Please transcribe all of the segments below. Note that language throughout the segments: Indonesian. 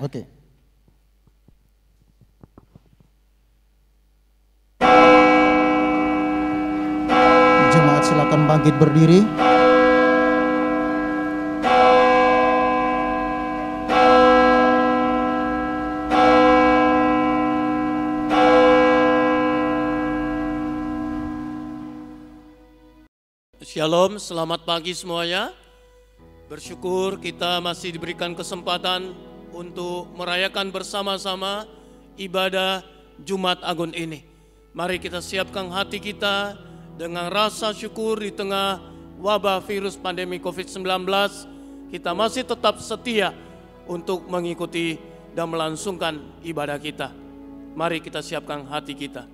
Oke. Jemaat silakan bangkit berdiri. Shalom, selamat pagi semuanya. Bersyukur kita masih diberikan kesempatan untuk merayakan bersama-sama ibadah Jumat Agung ini. Mari kita siapkan hati kita dengan rasa syukur di tengah wabah virus pandemi COVID-19. Kita masih tetap setia untuk mengikuti dan melangsungkan ibadah kita. Mari kita siapkan hati kita.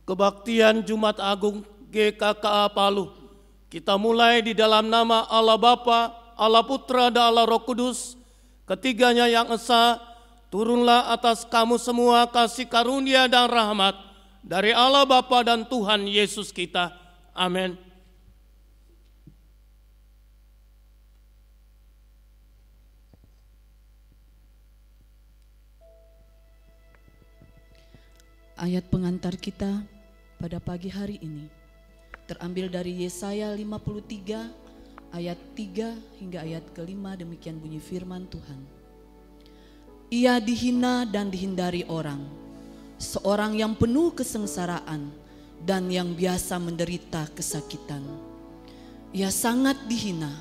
Kebaktian Jumat Agung GKKA Palu. Kita mulai di dalam nama Allah Bapa, Allah Putra, dan Allah Roh Kudus. Ketiganya yang esa, turunlah atas kamu semua kasih karunia dan rahmat dari Allah Bapa dan Tuhan Yesus kita. Amin. Ayat pengantar kita pada pagi hari ini terambil dari Yesaya 53 ayat 3 hingga ayat ke-5. Demikian bunyi firman Tuhan. Ia dihina dan dihindari orang, seorang yang penuh kesengsaraan dan yang biasa menderita kesakitan. Ia sangat dihina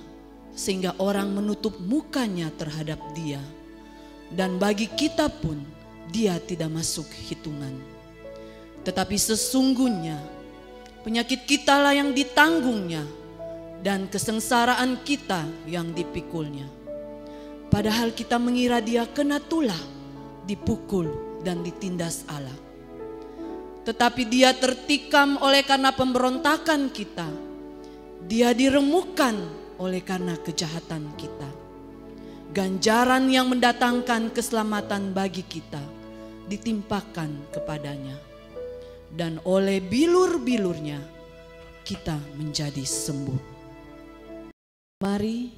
sehingga orang menutup mukanya terhadap dia, dan bagi kita pun dia tidak masuk hitungan. Tetapi sesungguhnya penyakit kitalah yang ditanggungnya dan kesengsaraan kita yang dipikulnya. Padahal kita mengira dia kena tulah, dipukul dan ditindas Allah. Tetapi dia tertikam oleh karena pemberontakan kita. Dia diremukkan oleh karena kejahatan kita. Ganjaran yang mendatangkan keselamatan bagi kita ditimpakan kepadanya. Dan oleh bilur-bilurnya kita menjadi sembuh. Mari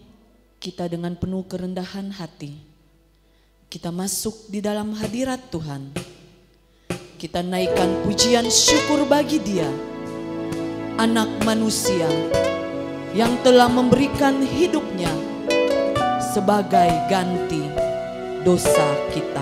kita dengan penuh kerendahan hati kita masuk di dalam hadirat Tuhan. Kita naikkan pujian syukur bagi Dia, Anak manusia yang telah memberikan hidupnya sebagai ganti dosa kita.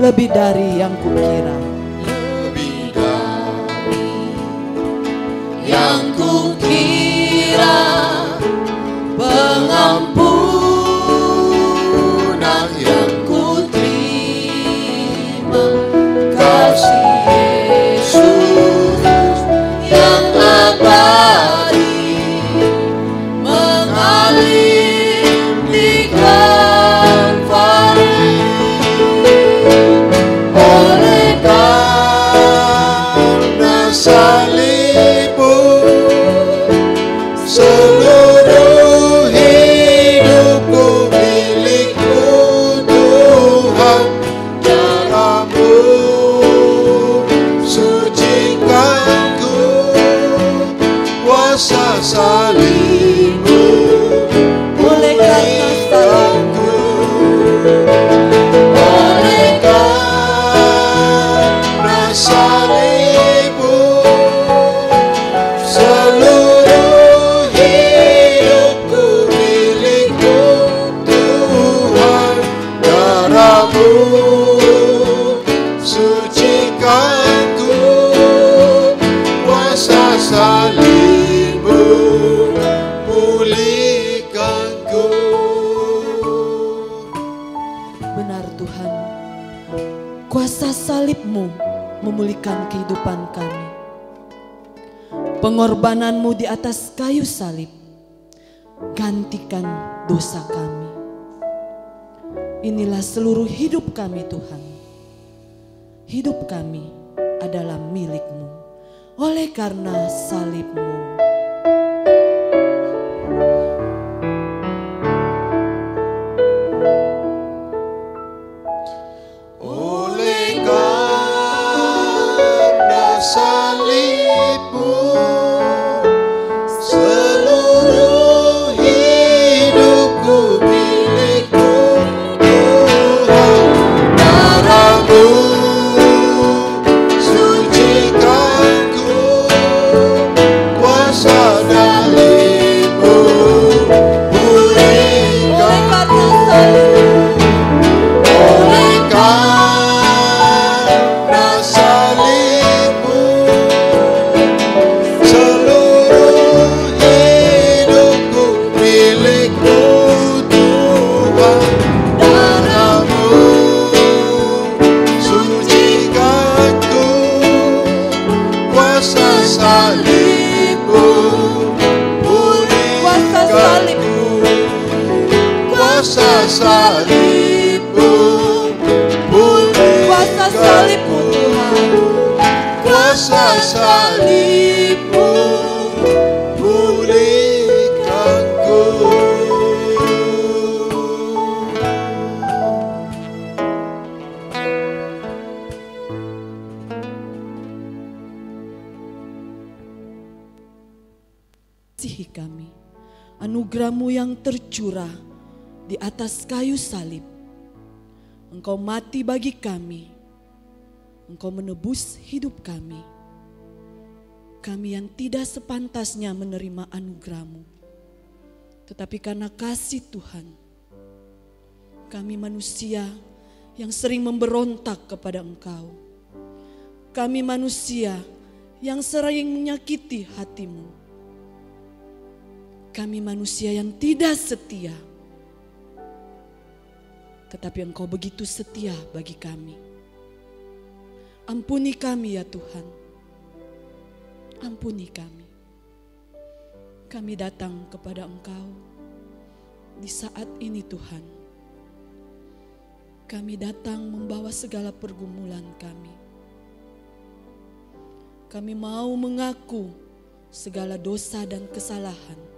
lebih dari yang kukira. Lebih dari yang kukira, pengampunan yang kuterima, kasih Yesus yang abadi mengalir di Kalvari. Oleh karena salibmu, seluruh hidupku milikmu Tuhan. Darahmu sucikanku, kuasa salibmu Oleh karena salibmu, oleh karena salibmu, seluruh hidupku milikmu Tuhan. Darahmu sucikanku, kuasa salibmu pulihkanku. benar Tuhan, kuasa salib-Mu memulihkan kehidupan kami. Pengorbanan-Mu di atas kayu salib gantikan dosa kami. Inilah seluruh hidup kami Tuhan. Hidup kami adalah milik-Mu oleh karena salib-Mu. Oleh karena salibmu, seluruh hidupku milikmu Tuhan. Darahmu sucikanku, kuasa salibmu pulihkanku. Oleh karena salibmu, seluruh hidupku milikmu Tuhan. Darahmu sucikanku, kuasa salibmu pulihkanku. Kuasa salibmu Kuasa salib-Mu Tuhan, kuasa salibmu pulihkanku. kasihi kami, anugerah-Mu yang tercurah di atas kayu salib. Engkau mati bagi kami, Engkau menebus hidup kami. Kami yang tidak sepantasnya menerima anugerah-Mu, tetapi karena kasih Tuhan, kami manusia yang sering memberontak kepada Engkau. Kami manusia yang sering menyakiti hati-Mu. Kami manusia yang tidak setia, tetapi Engkau begitu setia bagi kami. Ampuni kami ya Tuhan, ampuni kami. Kami datang kepada Engkau di saat ini Tuhan. Kami datang membawa segala pergumulan kami. Kami mau mengaku segala dosa dan kesalahan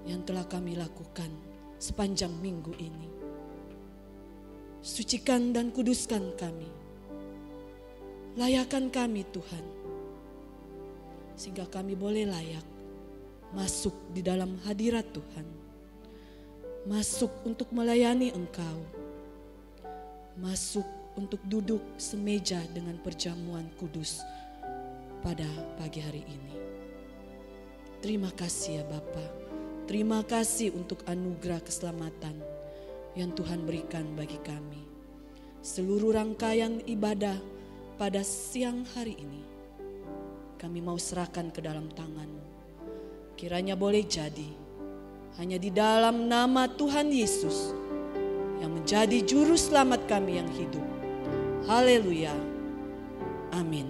yang telah kami lakukan sepanjang minggu ini. Sucikan dan kuduskan kami. Layakan kami Tuhan, sehingga kami boleh layak masuk di dalam hadirat Tuhan. Masuk untuk melayani Engkau. Masuk untuk duduk semeja dengan perjamuan kudus pada pagi hari ini. Terima kasih ya Bapa. Terima kasih untuk anugerah keselamatan yang Tuhan berikan bagi kami. seluruh rangkaian ibadah pada siang hari ini kami mau serahkan ke dalam tangan-Mu. Kiranya boleh jadi hanya di dalam nama Tuhan Yesus yang menjadi juru selamat kami yang hidup. Haleluya. Amin.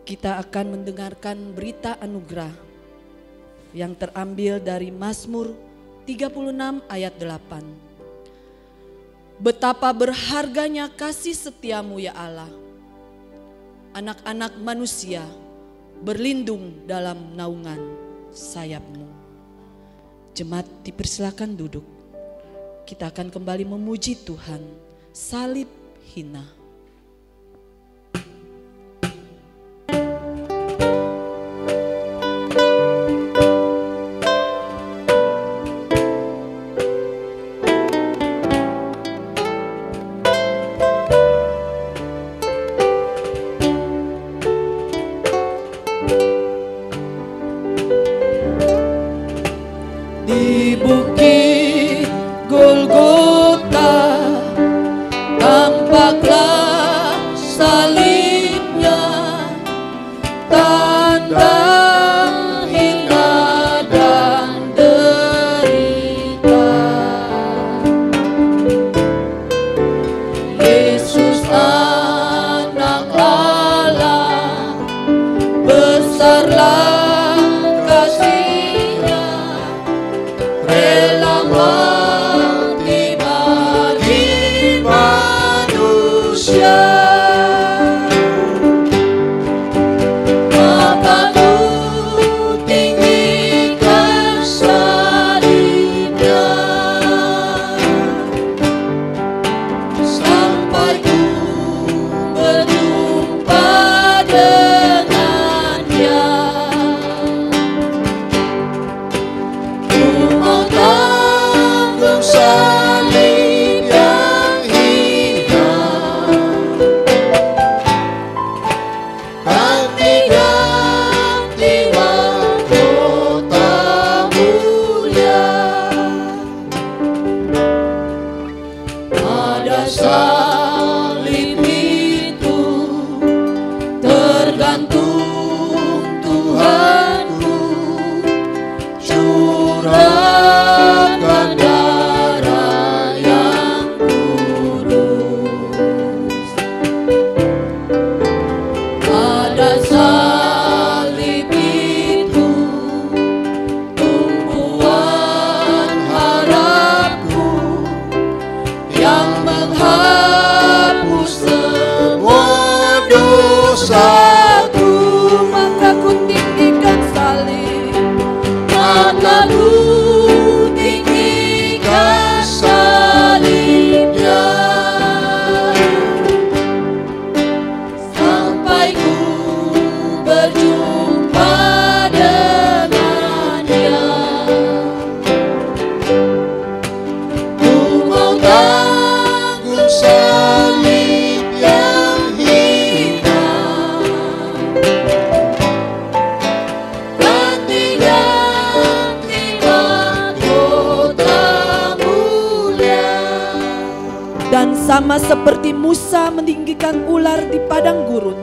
Kita akan mendengarkan berita anugerah yang terambil dari Mazmur 36 ayat 8. Betapa berharganya kasih setiamu ya Allah. Anak-anak manusia berlindung dalam naungan sayap-Mu. Jemaat dipersilakan duduk. Kita akan kembali memuji Tuhan. Salib hina. Di bukit Golgota tampaklah salibnya, tanda hina dan derita. Yesus anak Allah, besarlah kasih-Nya, rela mati bagi manusia. Maka ku tinggikan salibnya, sampai ku berjumpa dengannya. Ku mau tanggung salib yang hina, ganti-ganti mahkota mulia. Pada salib itu tergantung Tuhanku, curahkan darah yang kudus. Pada salib itu tumpuan harapku yang menghapus semua dosaku. Maka ku tinggikan salib, maka ku tinggikan salibnya, sampai ku berjumpa dengannya. Ku mau tanggung salib yang hina, ganti-ganti mahkota mulia. Dan sama seperti Musa meninggikan ular di padang gurun,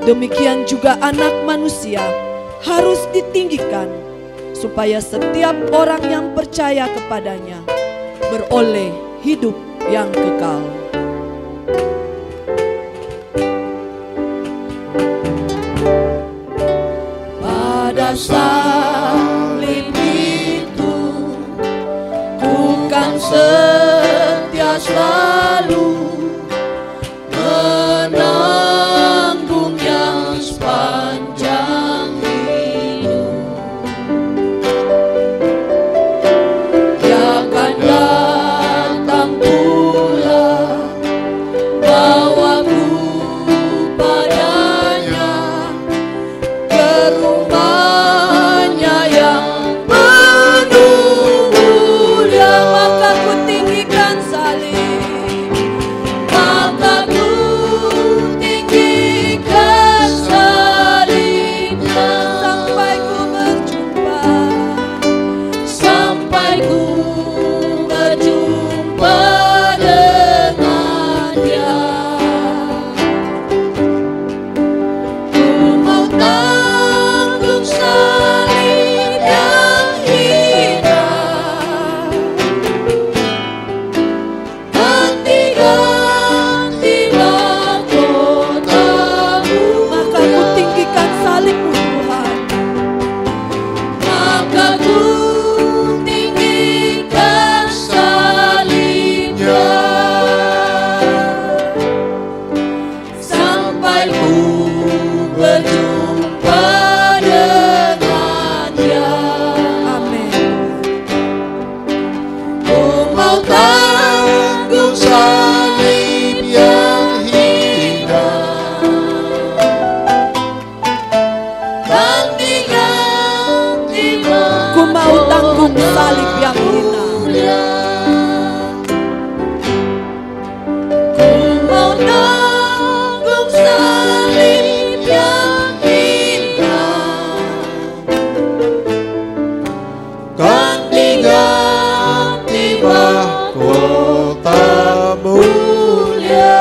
demikian juga anak manusia harus ditinggikan, supaya setiap orang yang percaya kepadanya beroleh hidup yang kekal. Pada salib itu ku kan setia selalu menanggungnya sepanjang hidup. Dia akan datang pula, bawaku padanya ke rumah salib yang hina. Ku mau nanggung salib yang hina, kan diganti mahkota mulia.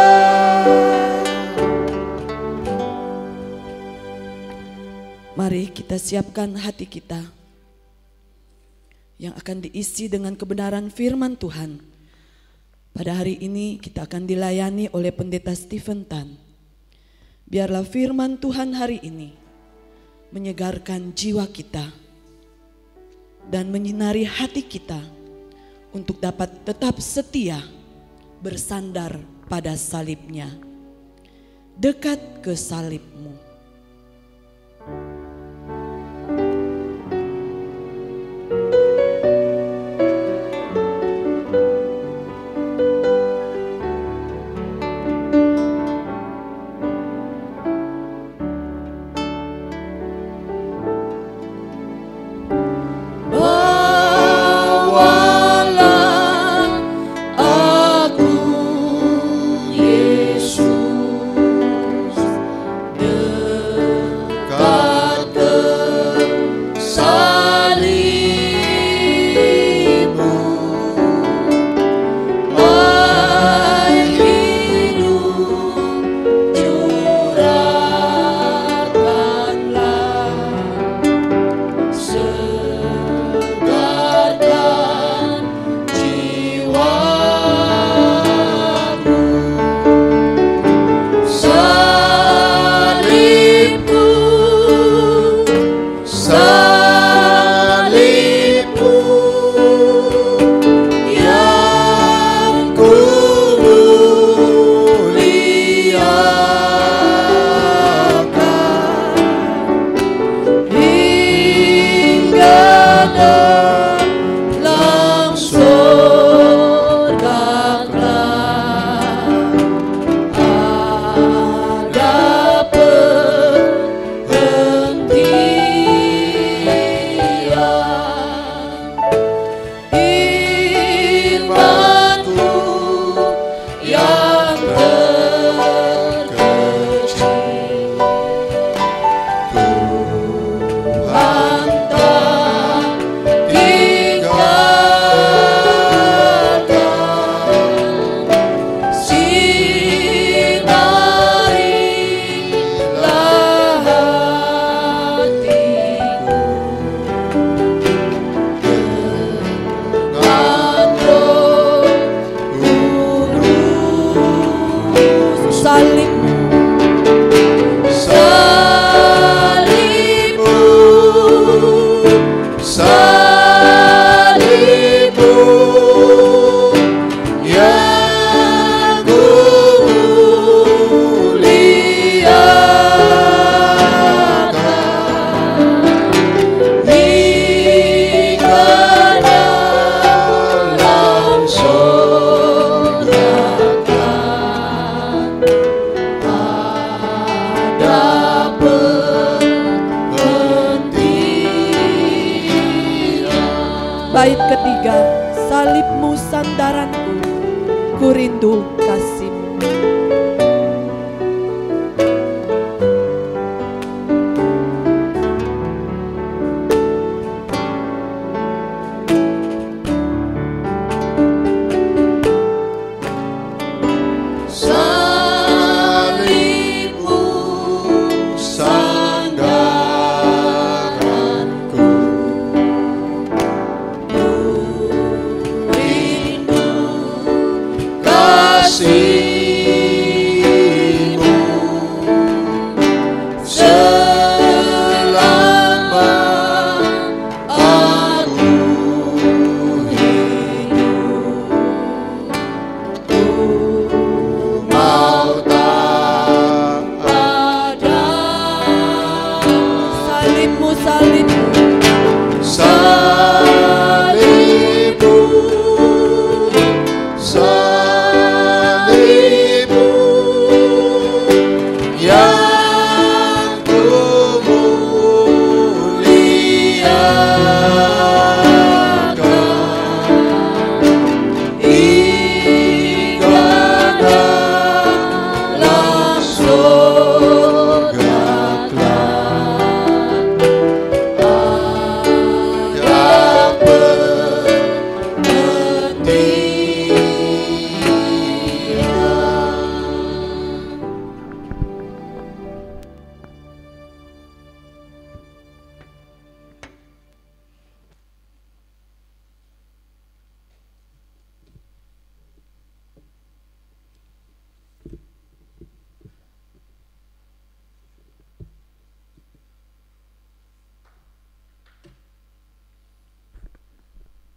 Mari kita siapkan hati kita yang akan diisi dengan kebenaran firman Tuhan. Pada hari ini kita akan dilayani oleh Pendeta Stephen Tan. Biarlah firman Tuhan hari ini menyegarkan jiwa kita dan menyinari hati kita untuk dapat tetap setia bersandar pada salibnya. Dekat ke salibmu. bawalah aku Yesus dekat ke salibmu. Air hidup curahkanlah, segarkan jiwaku. Salibku, Salibmu yang ku muliakan, hingga dalam surga kelak ada perhentian. Imanku yang terkecil, Tuhan tak tinggalkan. Sinarilah hatiku dengan roh kudus. Salibmu, salibmu, Salibmu yang ku muliakan, hingga dalam surga kelak ada perhentian. Bait ketiga, salibmu sandaranku, ku rindu kasihmu. Salibmu sandaranku, rindu kasih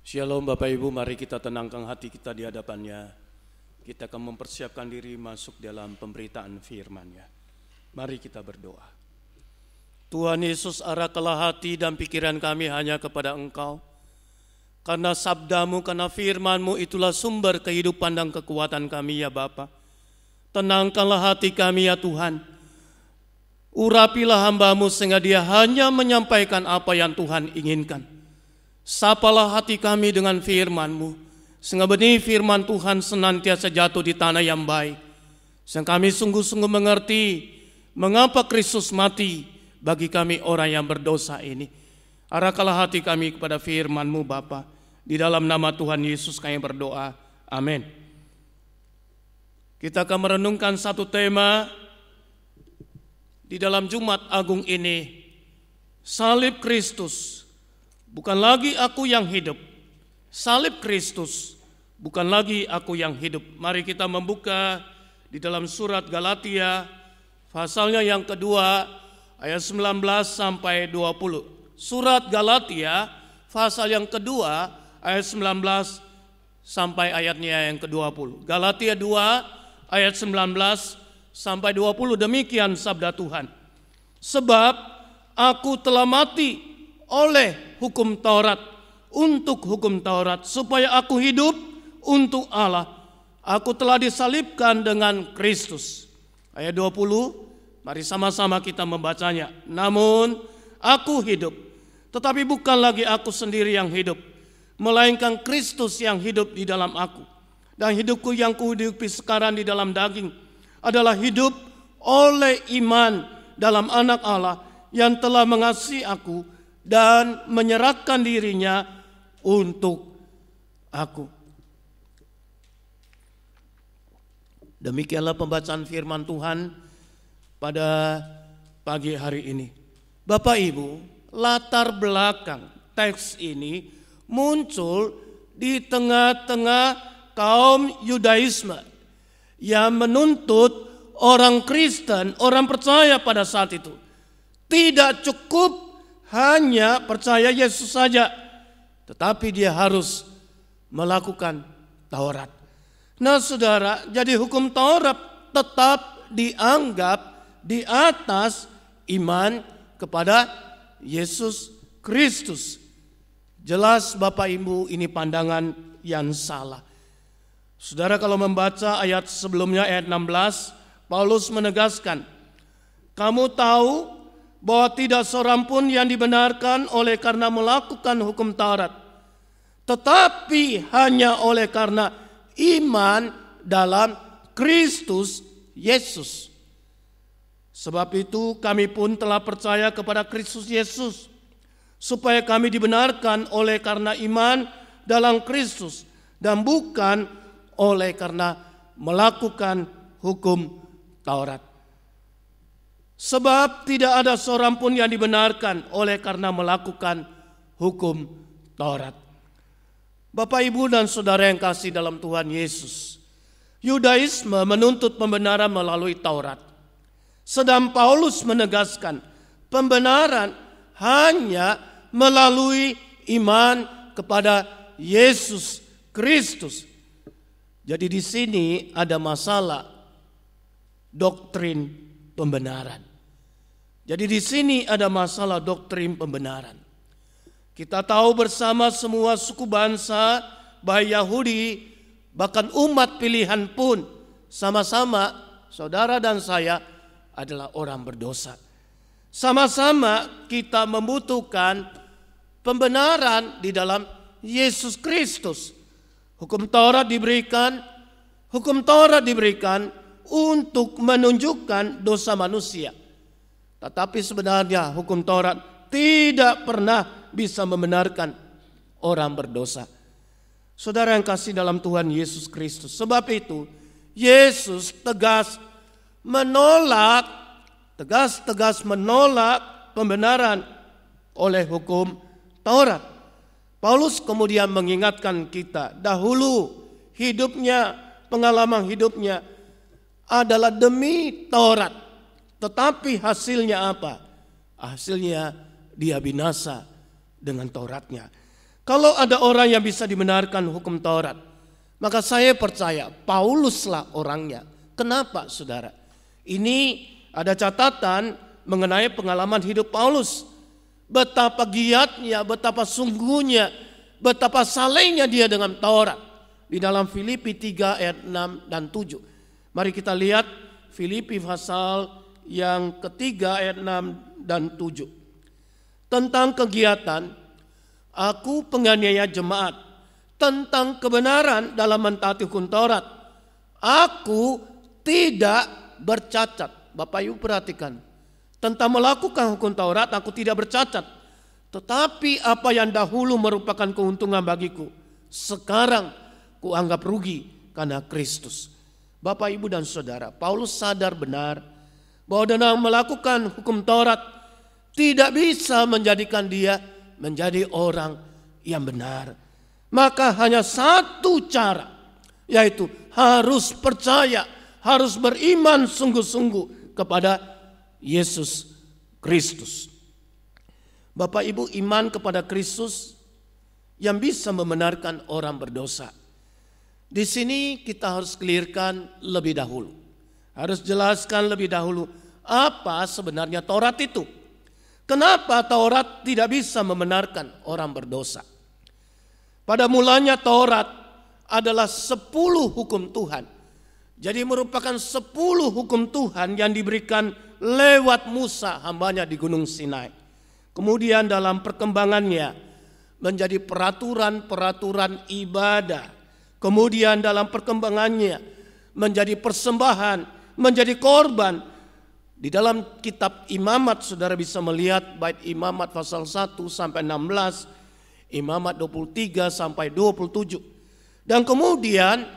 Shalom Bapak Ibu, mari kita tenangkan hati kita di hadapannya. Kita akan mempersiapkan diri masuk dalam pemberitaan firman-Nya. Mari kita berdoa. Tuhan Yesus, arahkanlah hati dan pikiran kami hanya kepada Engkau. Karena sabdamu, karena firman-Mu itulah sumber kehidupan dan kekuatan kami ya Bapa. Tenangkanlah hati kami ya Tuhan. Urapilah hamba-Mu sehingga dia hanya menyampaikan apa yang Tuhan inginkan. Sapalah hati kami dengan firman-Mu, sehingga benih firman Tuhan senantiasa jatuh di tanah yang baik. Sehingga kami sungguh-sungguh mengerti mengapa Kristus mati bagi kami orang yang berdosa ini. Arahkanlah hati kami kepada firman-Mu Bapa. Di dalam nama Tuhan Yesus kami berdoa. Amin. Kita akan merenungkan satu tema di dalam Jumat Agung ini. Salib Kristus, bukan lagi aku yang hidup. Salib Kristus, bukan lagi aku yang hidup. Mari kita membuka di dalam surat Galatia, pasalnya yang kedua, ayat 19 sampai 20. Surat Galatia, pasal yang kedua, ayat 19 sampai ayatnya yang ke-20. Galatia 2, ayat 19 sampai 20, demikian sabda Tuhan. Sebab aku telah mati oleh hukum Taurat, untuk hukum Taurat, supaya aku hidup untuk Allah. Aku telah disalibkan dengan Kristus. Ayat 20, mari sama-sama kita membacanya. Namun aku hidup, tetapi bukan lagi aku sendiri yang hidup, melainkan Kristus yang hidup di dalam aku. Dan hidupku yang kuhidupi sekarang di dalam daging adalah hidup oleh iman dalam Anak Allah yang telah mengasihi aku dan menyerahkan dirinya untuk aku. Demikianlah pembacaan firman Tuhan pada pagi hari ini. Bapak Ibu, latar belakang teks ini muncul di tengah-tengah kaum Yudaisme yang menuntut orang Kristen, orang percaya pada saat itu tidak cukup hanya percaya Yesus saja, tetapi dia harus melakukan Taurat. Nah saudara, jadi hukum Taurat tetap dianggap di atas iman kepada Yesus Kristus. Jelas Bapak Ibu, ini pandangan yang salah. Saudara, kalau membaca ayat sebelumnya, ayat 16, Paulus menegaskan, kamu tahu bahwa tidak seorang pun yang dibenarkan oleh karena melakukan hukum Taurat, tetapi hanya oleh karena iman dalam Kristus Yesus. Sebab itu kami pun telah percaya kepada Kristus Yesus, supaya kami dibenarkan oleh karena iman dalam Kristus, dan bukan oleh karena melakukan hukum Taurat. Sebab tidak ada seorang pun yang dibenarkan oleh karena melakukan hukum Taurat. Bapak, Ibu, dan saudara yang kasih dalam Tuhan Yesus, Yudaisme menuntut pembenaran melalui Taurat. Sedang Paulus menegaskan pembenaran hanya melalui iman kepada Yesus Kristus. Jadi di sini ada masalah doktrin pembenaran. Jadi di sini ada masalah doktrin pembenaran. Kita tahu bersama semua suku bangsa, baik Yahudi, bahkan umat pilihan pun sama-sama saudara dan saya adalah orang berdosa. Sama-sama kita membutuhkan pembenaran di dalam Yesus Kristus. Hukum Taurat diberikan untuk menunjukkan dosa manusia. Tetapi sebenarnya hukum Taurat tidak pernah bisa membenarkan orang berdosa. Saudara yang kasih dalam Tuhan Yesus Kristus, sebab itu Yesus tegas menolak pembenaran oleh hukum Taurat. Paulus kemudian mengingatkan kita, dahulu hidupnya, pengalaman hidupnya adalah demi Taurat. Tetapi hasilnya apa? Hasilnya dia binasa dengan Tauratnya. Kalau ada orang yang bisa dibenarkan hukum Taurat, maka saya percaya Pauluslah orangnya. Kenapa, saudara? Ini ada catatan mengenai pengalaman hidup Paulus. Betapa giatnya, betapa sungguhnya, betapa salehnya dia dengan Taurat. Di dalam Filipi 3 ayat 6 dan 7. Mari kita lihat Filipi pasal yang ketiga ayat 6 dan 7. Tentang kegiatan, aku penganiaya jemaat, tentang kebenaran dalam mentaati hukum Taurat, aku tidak bercacat. Bapak Ibu perhatikan, tentang melakukan hukum Taurat aku tidak bercacat. Tetapi apa yang dahulu merupakan keuntungan bagiku, sekarang kuanggap rugi karena Kristus. Bapak, Ibu, dan Saudara, Paulus sadar benar bahwa dengan melakukan hukum Taurat tidak bisa menjadikan dia menjadi orang yang benar. Maka hanya satu cara, yaitu harus percaya, harus beriman sungguh-sungguh kepada Yesus Kristus. Bapak, Ibu, iman kepada Kristus yang bisa membenarkan orang berdosa. Di sini kita harus clearkan lebih dahulu. Harus jelaskan lebih dahulu apa sebenarnya Taurat itu. Kenapa Taurat tidak bisa membenarkan orang berdosa? Pada mulanya Taurat adalah 10 hukum Tuhan. Jadi merupakan 10 hukum Tuhan yang diberikan lewat Musa hambanya di Gunung Sinai. Kemudian dalam perkembangannya menjadi peraturan-peraturan ibadah. Kemudian dalam perkembangannya menjadi persembahan, menjadi korban. Di dalam kitab Imamat saudara bisa melihat bait Imamat pasal 1 sampai 16, Imamat 23 sampai 27. Dan kemudian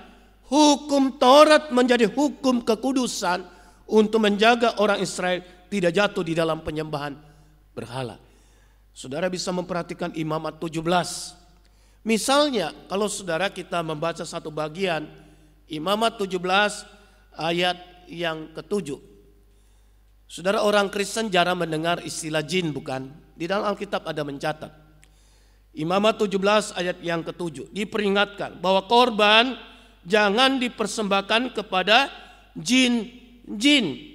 hukum Taurat menjadi hukum kekudusan untuk menjaga orang Israel tidak jatuh di dalam penyembahan berhala. Saudara bisa memperhatikan Imamat 17. Misalnya kalau saudara kita membaca satu bagian Imamat 17 ayat yang ke-7. Saudara, orang Kristen jarang mendengar istilah jin, bukan? Di dalam Alkitab ada mencatat. Imamat 17 ayat yang ke-7 diperingatkan bahwa korban jangan dipersembahkan kepada jin-jin.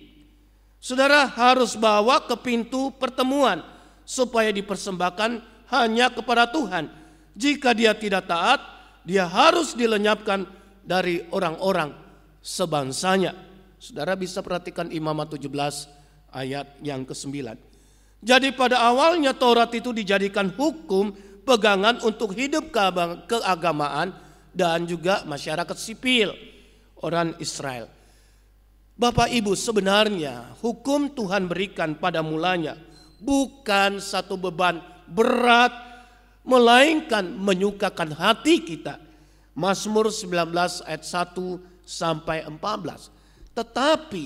Saudara harus bawa ke pintu pertemuan supaya dipersembahkan hanya kepada Tuhan. Jika dia tidak taat, dia harus dilenyapkan dari orang-orang sebangsanya. Saudara bisa perhatikan Imamat 17 ayat yang ke-9. Jadi pada awalnya Taurat itu dijadikan hukum pegangan untuk hidup keagamaan dan juga masyarakat sipil orang Israel. Bapak, Ibu, sebenarnya hukum Tuhan berikan pada mulanya bukan satu beban berat, melainkan menyukakan hati kita. Mazmur 19 ayat 1 sampai 14. Tetapi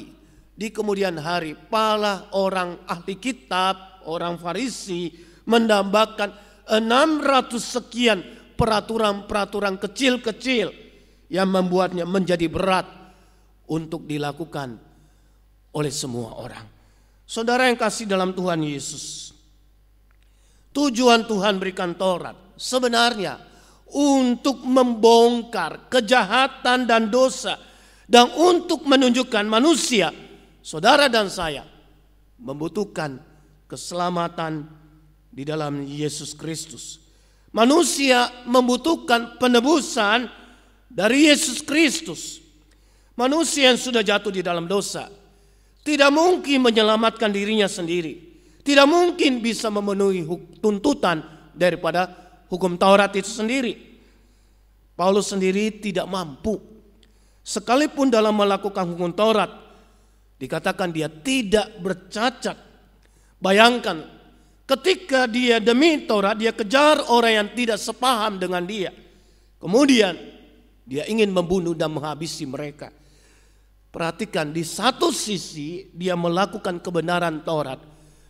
di kemudian hari para orang ahli kitab, orang Farisi menambahkan 600 sekian peraturan-peraturan kecil-kecil yang membuatnya menjadi berat untuk dilakukan oleh semua orang. Saudara yang kasih dalam Tuhan Yesus, tujuan Tuhan berikan Taurat sebenarnya untuk membongkar kejahatan dan dosa dan untuk menunjukkan manusia, saudara dan saya, membutuhkan keselamatan di dalam Yesus Kristus. Manusia membutuhkan penebusan dari Yesus Kristus. Manusia yang sudah jatuh di dalam dosa tidak mungkin menyelamatkan dirinya sendiri. Tidak mungkin bisa memenuhi tuntutan daripada hukum Taurat itu sendiri. Paulus sendiri tidak mampu. Sekalipun dalam melakukan hukum Taurat, dikatakan dia tidak bercacat. Bayangkan, ketika dia demi Taurat, dia kejar orang yang tidak sepaham dengan dia. Kemudian dia ingin membunuh dan menghabisi mereka. Perhatikan, di satu sisi dia melakukan kebenaran Taurat.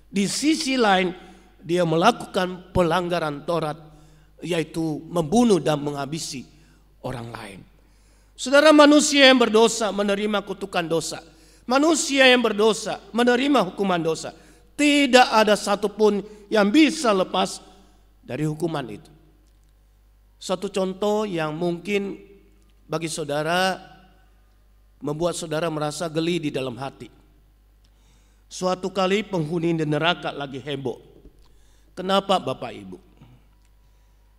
Di sisi lain dia melakukan pelanggaran Taurat, yaitu membunuh dan menghabisi orang lain. Saudara, manusia yang berdosa menerima kutukan dosa. Manusia yang berdosa menerima hukuman dosa. Tidak ada satupun yang bisa lepas dari hukuman itu. Satu contoh yang mungkin bagi saudara membuat saudara merasa geli di dalam hati. Suatu kali penghuni di neraka lagi heboh. Kenapa Bapak Ibu?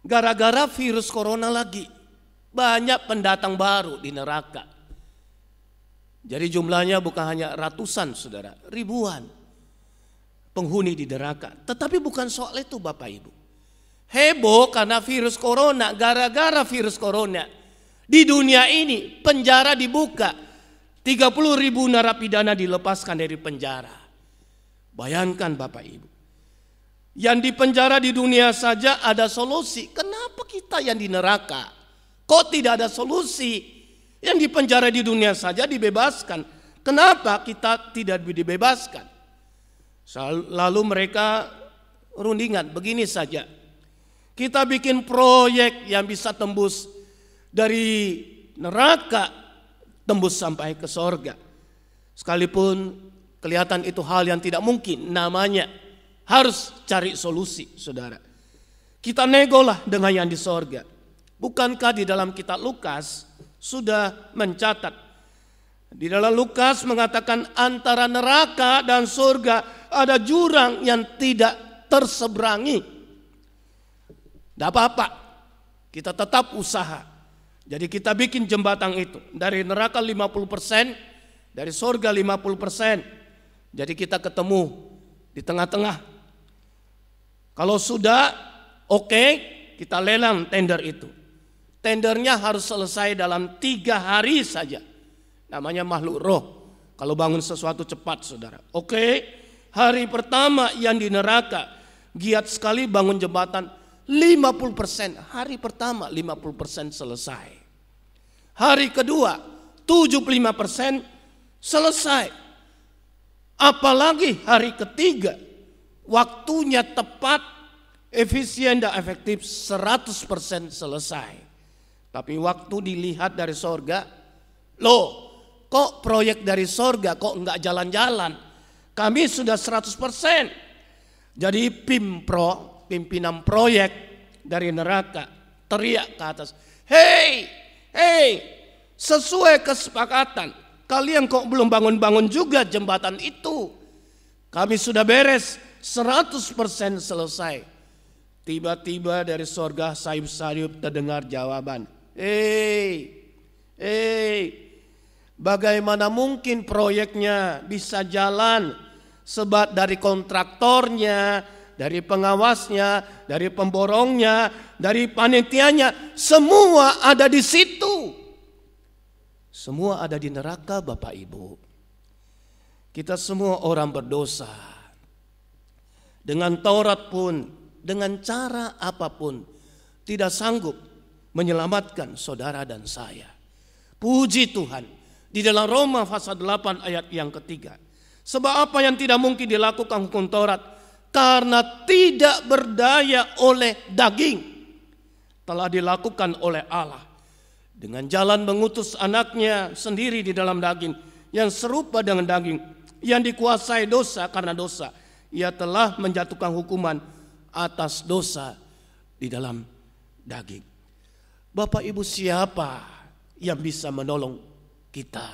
Gara-gara virus corona lagi. Banyak pendatang baru di neraka. Jadi jumlahnya bukan hanya ratusan saudara, ribuan penghuni di neraka. Tetapi bukan soal itu Bapak Ibu. Heboh karena virus corona, gara-gara virus corona. Di dunia ini penjara dibuka, 30.000 narapidana dilepaskan dari penjara. Bayangkan Bapak Ibu. Yang di penjara di dunia saja ada solusi. Kenapa kita yang di neraka? Kok tidak ada solusi? Yang di penjara di dunia saja dibebaskan. Kenapa kita tidak dibebaskan? Lalu mereka rundingan begini saja. Kita bikin proyek yang bisa tembus dari neraka tembus sampai ke sorga. Sekalipun kelihatan itu hal yang tidak mungkin, namanya harus cari solusi, saudara. Kita negolah dengan yang di sorga. Bukankah di dalam kitab Lukas sudah mencatat? Di dalam Lukas mengatakan antara neraka dan surga ada jurang yang tidak terseberangi. Tidak apa-apa, kita tetap usaha. Jadi kita bikin jembatan itu. Dari neraka 50%, dari surga 50%. Jadi kita ketemu di tengah-tengah. Kalau sudah oke, kita lelang tender itu. Tendernya harus selesai dalam 3 hari saja. Namanya makhluk roh. Kalau bangun sesuatu cepat saudara. Oke, hari pertama yang di neraka giat sekali bangun jembatan 50%. Hari pertama 50% selesai. Hari kedua 75% selesai. Apalagi hari ketiga waktunya tepat, efisien dan efektif 100% selesai. Tapi waktu dilihat dari sorga, loh kok proyek dari sorga kok enggak jalan-jalan? Kami sudah 100%. Jadi pimpinan proyek dari neraka teriak ke atas, Hei, sesuai kesepakatan, kalian kok belum bangun-bangun juga jembatan itu? Kami sudah beres, 100% selesai. Tiba-tiba dari sorga sayup-sayup terdengar jawaban. Bagaimana mungkin proyeknya bisa jalan? Sebab dari kontraktornya, dari pengawasnya, dari pemborongnya, dari panitianya, semua ada di situ. Semua ada di neraka Bapak Ibu. Kita semua orang berdosa. Dengan Taurat pun, dengan cara apapun, tidak sanggup menyelamatkan saudara dan saya. Puji Tuhan, di dalam Roma pasal 8 ayat yang ketiga. Sebab apa yang tidak mungkin dilakukan hukum Taurat, karena tidak berdaya oleh daging, telah dilakukan oleh Allah. Dengan jalan mengutus anaknya sendiri di dalam daging, yang serupa dengan daging, yang dikuasai dosa karena dosa. Ia telah menjatuhkan hukuman atas dosa di dalam daging. Bapak Ibu, siapa yang bisa menolong kita?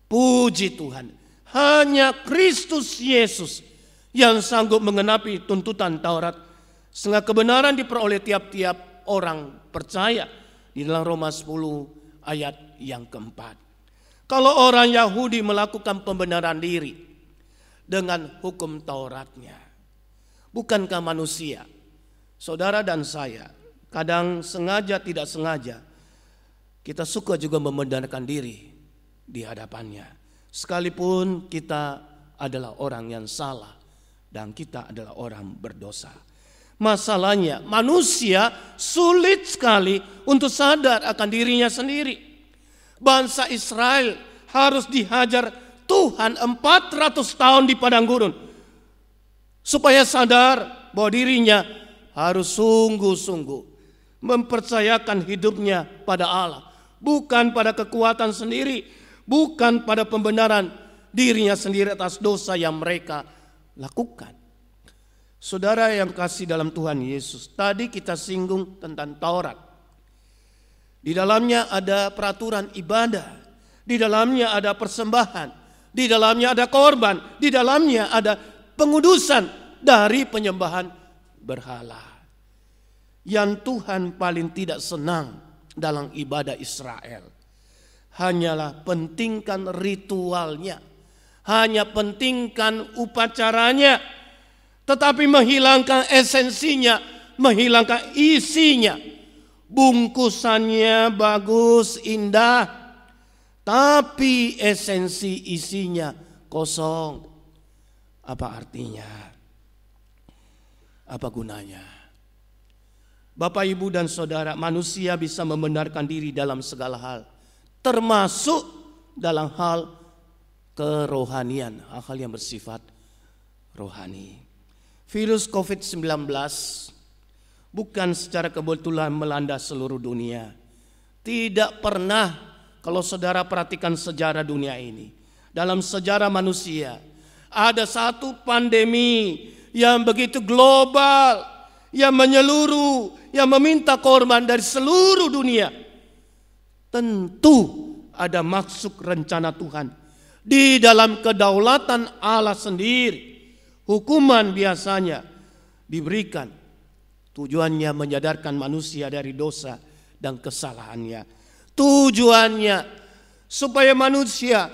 Puji Tuhan, hanya Kristus Yesus yang sanggup mengenapi tuntutan Taurat, sehingga kebenaran diperoleh tiap-tiap orang percaya. Di dalam Roma 10 ayat yang keempat. Kalau orang Yahudi melakukan pembenaran diri dengan hukum Tauratnya, bukankah manusia, saudara dan saya, kadang sengaja tidak sengaja, kita suka juga membenarkan diri di hadapannya. Sekalipun kita adalah orang yang salah dan kita adalah orang berdosa. Masalahnya manusia sulit sekali untuk sadar akan dirinya sendiri. Bangsa Israel harus dihajar Tuhan 400 tahun di padang gurun supaya sadar bahwa dirinya harus sungguh-sungguh mempercayakan hidupnya pada Allah, bukan pada kekuatan sendiri, bukan pada pembenaran dirinya sendiri atas dosa yang mereka lakukan. Saudara yang kasih dalam Tuhan Yesus, tadi kita singgung tentang Taurat. Di dalamnya ada peraturan ibadah, di dalamnya ada persembahan, di dalamnya ada korban, di dalamnya ada pengudusan dari penyembahan berhala. Yang Tuhan paling tidak senang dalam ibadah Israel hanyalah pentingkan ritualnya, hanya pentingkan upacaranya, tetapi menghilangkan esensinya, menghilangkan isinya. Bungkusannya bagus, indah, tapi esensi isinya kosong. Apa artinya? Apa gunanya? Bapak, Ibu, dan Saudara, manusia bisa membenarkan diri dalam segala hal, termasuk dalam hal kerohanian, hal-hal yang bersifat rohani. Virus COVID-19 bukan secara kebetulan melanda seluruh dunia. Tidak pernah, kalau saudara perhatikan sejarah dunia ini, dalam sejarah manusia, ada satu pandemi yang begitu global, yang menyeluruh, yang meminta korban dari seluruh dunia. Tentu ada maksud rencana Tuhan. Di dalam kedaulatan Allah sendiri, hukuman biasanya diberikan. Tujuannya menyadarkan manusia dari dosa dan kesalahannya. Tujuannya supaya manusia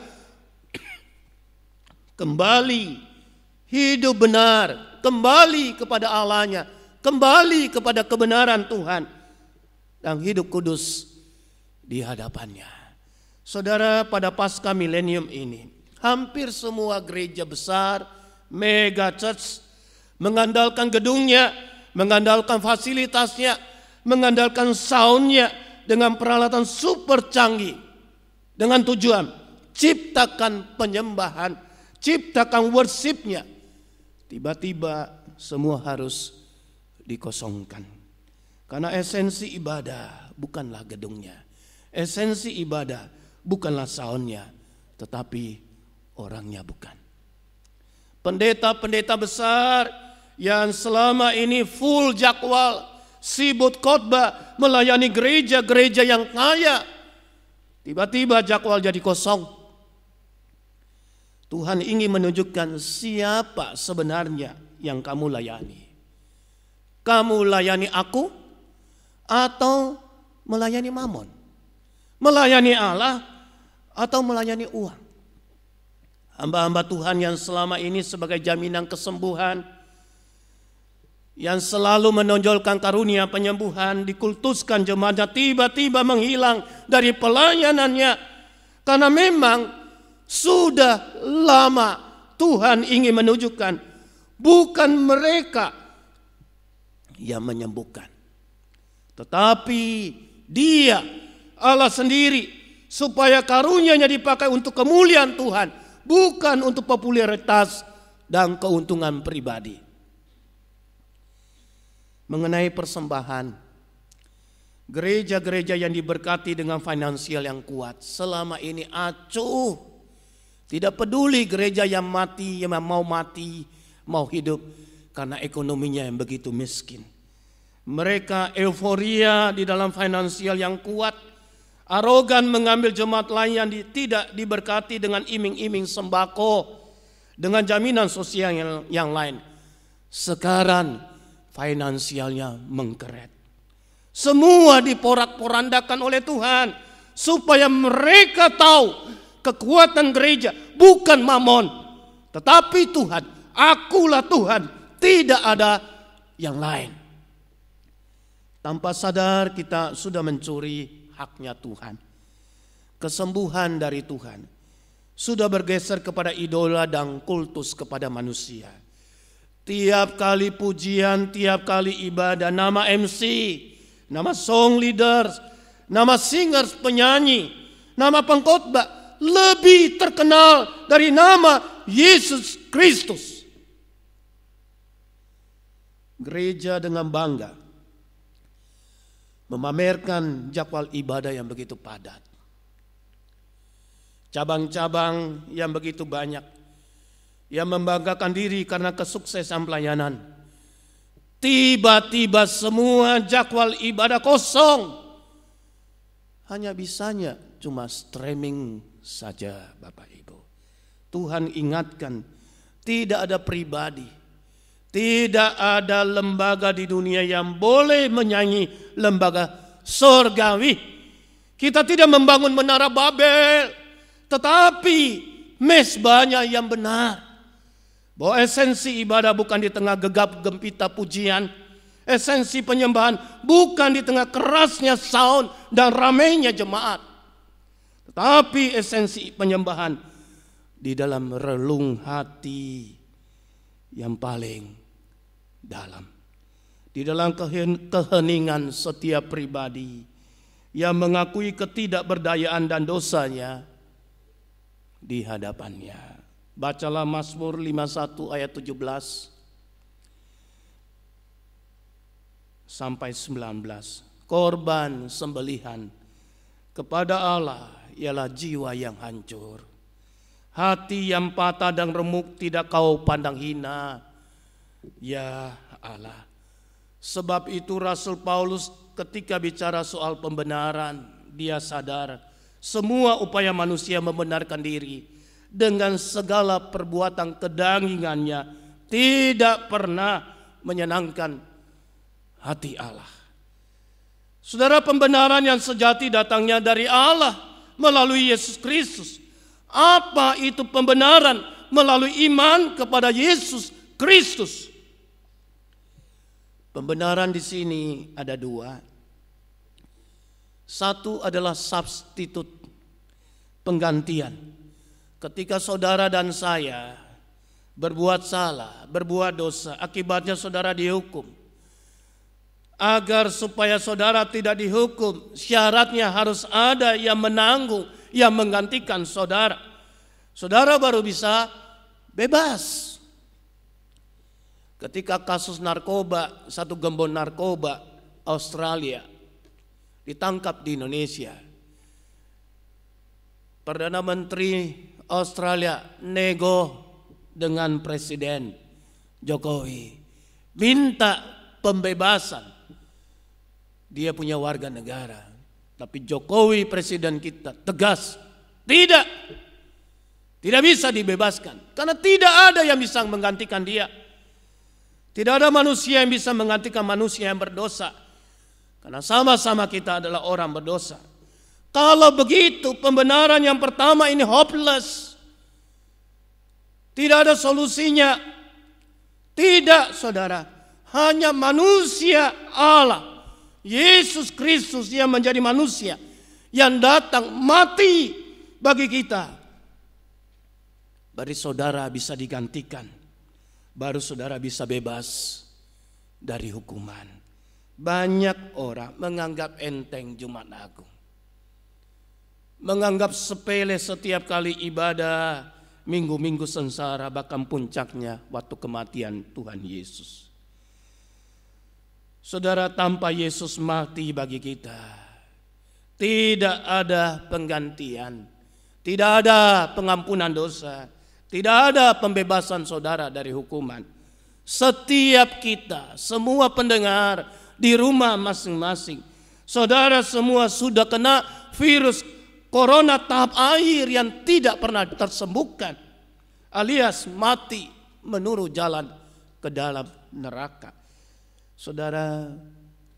kembali hidup benar, kembali kepada Allahnya, kembali kepada kebenaran Tuhan, dan hidup kudus di hadapannya. Saudara, pada pasca milenium ini, hampir semua gereja besar, mega church, mengandalkan gedungnya, mengandalkan fasilitasnya, mengandalkan soundnya dengan peralatan super canggih, dengan tujuan ciptakan penyembahan, ciptakan worshipnya. Tiba-tiba semua harus dikosongkan, karena esensi ibadah bukanlah gedungnya, esensi ibadah bukanlah soundnya, tetapi orangnya bukan. Pendeta-pendeta besar yang selama ini full jadwal, sibuk khotbah, melayani gereja-gereja yang kaya, tiba-tiba jadwal jadi kosong. Tuhan ingin menunjukkan siapa sebenarnya yang kamu layani. Kamu layani aku atau melayani Mamon? Melayani Allah atau melayani uang? Hamba-hamba Tuhan yang selama ini sebagai jaminan kesembuhan, yang selalu menonjolkan karunia penyembuhan, dikultuskan jemaatnya, tiba-tiba menghilang dari pelayanannya. Karena memang sudah lama Tuhan ingin menunjukkan bukan mereka yang menyembuhkan, tetapi Dia, Allah sendiri, supaya karunia-Nya dipakai untuk kemuliaan Tuhan, bukan untuk popularitas dan keuntungan pribadi. Mengenai persembahan, gereja-gereja yang diberkati dengan finansial yang kuat selama ini acuh, tidak peduli gereja yang mati, yang mau mati, mau hidup, karena ekonominya yang begitu miskin. Mereka euforia di dalam finansial yang kuat, arogan mengambil jemaat lain yang tidak diberkati dengan iming-iming sembako, dengan jaminan sosial yang lain. Sekarang finansialnya mengkeret. Semua diporak-porandakan oleh Tuhan supaya mereka tahu kekuatan gereja bukan Mamon, tetapi Tuhan. Akulah Tuhan, tidak ada yang lain. Tanpa sadar kita sudah mencuri haknya Tuhan. Kesembuhan dari Tuhan sudah bergeser kepada idola dan kultus kepada manusia. Tiap kali pujian, tiap kali ibadah, nama MC, nama song leaders, nama singers, penyanyi, nama pengkhotbah lebih terkenal dari nama Yesus Kristus. Gereja dengan bangga memamerkan jadwal ibadah yang begitu padat, cabang-cabang yang begitu banyak, yang membanggakan diri karena kesuksesan pelayanan, Tiba-tiba semua jadwal ibadah kosong. Hanya bisanya cuma streaming saja Bapak Ibu. Tuhan ingatkan, tidak ada pribadi, tidak ada lembaga di dunia yang boleh menyanyi lembaga surgawi. Kita tidak membangun menara Babel, tetapi mezbahnya yang benar. Bahwa esensi ibadah bukan di tengah gegap gempita pujian, esensi penyembahan bukan di tengah kerasnya sound dan ramainya jemaat, tetapi esensi penyembahan di dalam relung hati yang paling dalam, di dalam keheningan setiap pribadi yang mengakui ketidakberdayaan dan dosanya di hadapannya. Bacalah Mazmur 51 ayat 17 sampai 19. Korban sembelihan kepada Allah ialah jiwa yang hancur. Hati yang patah dan remuk tidak kau pandang hina, ya Allah. Sebab itu Rasul Paulus ketika bicara soal pembenaran, dia sadar semua upaya manusia membenarkan diri dengan segala perbuatan kedangingannya tidak pernah menyenangkan hati Allah. Saudara, pembenaran yang sejati datangnya dari Allah melalui Yesus Kristus. Apa itu pembenaran? Melalui iman kepada Yesus Kristus. Pembenaran di sini ada dua. Satu adalah substitut, penggantian. Ketika saudara dan saya berbuat salah, berbuat dosa, akibatnya saudara dihukum. Agar supaya saudara tidak dihukum, syaratnya harus ada yang menanggung, yang menggantikan saudara. Saudara baru bisa bebas. Ketika kasus narkoba, satu gembong narkoba Australia ditangkap di Indonesia, Perdana Menteri Australia nego dengan Presiden Jokowi, minta pembebasan. Dia punya warga negara, tapi Jokowi presiden kita tegas, tidak bisa dibebaskan karena tidak ada yang bisa menggantikan dia. Tidak ada manusia yang bisa menggantikan manusia yang berdosa, karena sama-sama kita adalah orang berdosa. Kalau begitu, pembenaran yang pertama ini hopeless. Tidak ada solusinya. Tidak, saudara. Hanya manusia Allah, Yesus Kristus yang menjadi manusia, yang datang mati bagi kita. Baru saudara bisa digantikan. Baru saudara bisa bebas dari hukuman. Banyak orang menganggap enteng Jumat Agung, menganggap sepele setiap kali ibadah, minggu-minggu sengsara, bahkan puncaknya waktu kematian Tuhan Yesus. Saudara, tanpa Yesus mati bagi kita, tidak ada penggantian, tidak ada pengampunan dosa, tidak ada pembebasan saudara dari hukuman. Setiap kita, semua pendengar di rumah masing-masing, saudara semua sudah kena virus Corona tahap akhir yang tidak pernah tersembuhkan, alias mati menurut jalan ke dalam neraka. Saudara,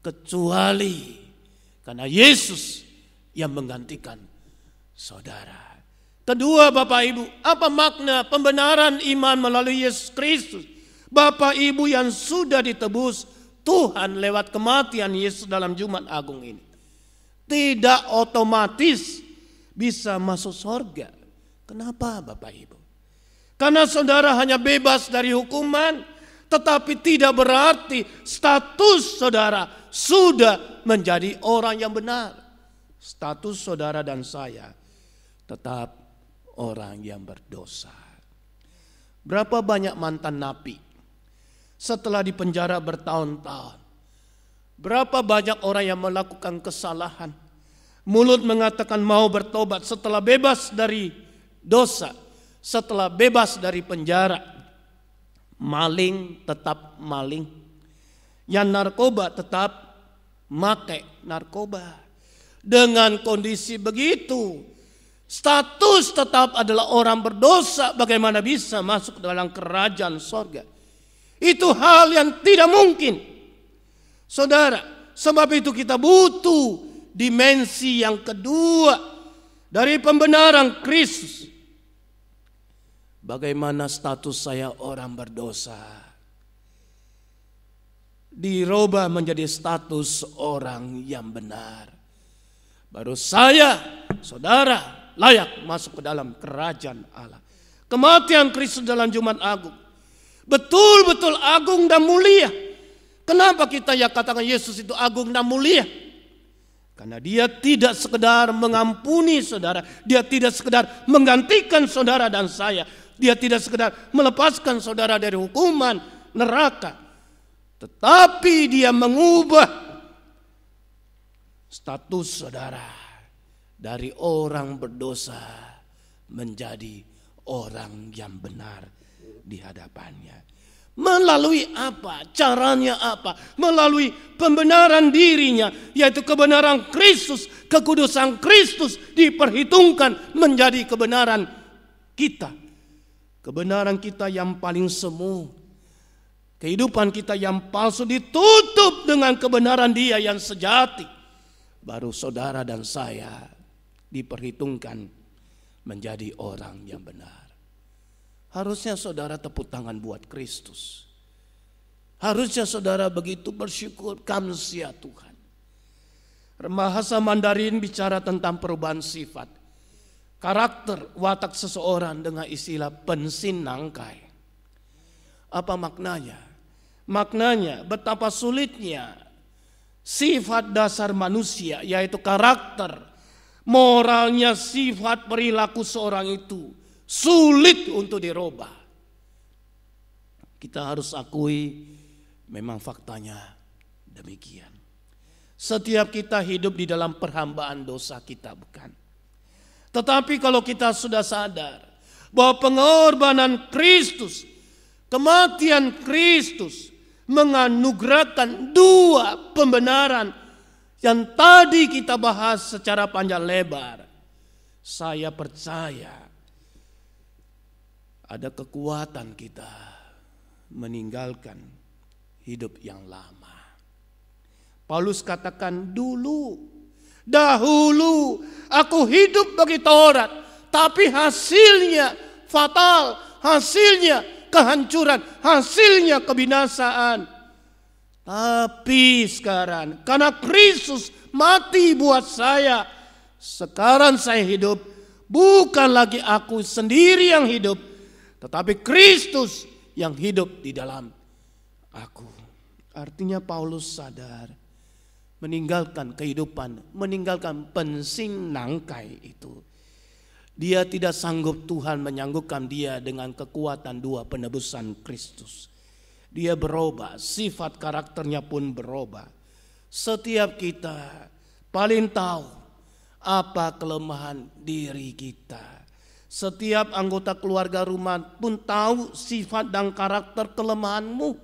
kecuali karena Yesus yang menggantikan saudara. Kedua, Bapak Ibu, apa makna pembenaran iman melalui Yesus Kristus? Bapak Ibu yang sudah ditebus Tuhan lewat kematian Yesus dalam Jumat Agung ini, tidak otomatis bisa masuk surga. Kenapa, Bapak Ibu? Karena saudara hanya bebas dari hukuman, tetapi tidak berarti status saudara sudah menjadi orang yang benar. Status saudara dan saya tetap orang yang berdosa. Berapa banyak mantan napi setelah dipenjara bertahun-tahun? Berapa banyak orang yang melakukan kesalahan, mulut mengatakan mau bertobat setelah bebas dari dosa, setelah bebas dari penjara, maling tetap maling, Yang narkoba tetap make narkoba. Dengan kondisi begitu, status tetap adalah orang berdosa, bagaimana bisa masuk dalam kerajaan sorga? Itu hal yang tidak mungkin. Saudara, sebab itu kita butuh dimensi yang kedua dari pembenaran Kristus. Bagaimana status saya orang berdosa dirubah menjadi status orang yang benar. Baru saya, saudara, layak masuk ke dalam kerajaan Allah. Kematian Kristus dalam Jumat Agung betul-betul agung dan mulia. Kenapa kita ya katakan Yesus itu agung dan mulia? Karena dia tidak sekedar mengampuni saudara, dia tidak sekedar menggantikan saudara dan saya, dia tidak sekedar melepaskan saudara dari hukuman neraka, tetapi dia mengubah status saudara dari orang berdosa menjadi orang yang benar di hadapannya. Melalui apa? Caranya apa? Melalui pembenaran dirinya, yaitu kebenaran Kristus, kekudusan Kristus diperhitungkan menjadi kebenaran kita. Kebenaran kita yang paling semu. Kehidupan kita yang palsu ditutup dengan kebenaran Dia yang sejati. Baru saudara dan saya diperhitungkan menjadi orang yang benar. Harusnya saudara tepuk tangan buat Kristus. Harusnya saudara begitu bersyukur, kamsia Tuhan. Bahasa Mandarin bicara tentang perubahan sifat, karakter, watak seseorang dengan istilah pensin nangkai. Apa maknanya? Maknanya betapa sulitnya sifat dasar manusia, yaitu karakter, moralnya, sifat perilaku seorang itu sulit untuk dirubah. Kita harus akui memang faktanya demikian. Setiap kita hidup di dalam perhambaan dosa kita, bukan? Tetapi kalau kita sudah sadar bahwa pengorbanan Kristus, kematian Kristus menganugerahkan dua pembenaran yang tadi kita bahas secara panjang lebar, saya percaya ada kekuatan kita meninggalkan hidup yang lama. Paulus katakan dahulu aku hidup bagi Taurat, tapi hasilnya fatal, hasilnya kehancuran, hasilnya kebinasaan. Tapi sekarang karena Kristus mati buat saya, sekarang saya hidup, bukan lagi aku sendiri yang hidup, tetapi Kristus yang hidup di dalam aku. Artinya Paulus sadar meninggalkan kehidupan, meninggalkan pensin nangkai itu. Dia tidak sanggup, Tuhan menyanggupkan dia dengan kekuatan dua penebusan Kristus. Dia berubah, sifat karakternya pun berubah. Setiap kita paling tahu apa kelemahan diri kita. Setiap anggota keluarga rumah pun tahu sifat dan karakter kelemahanmu.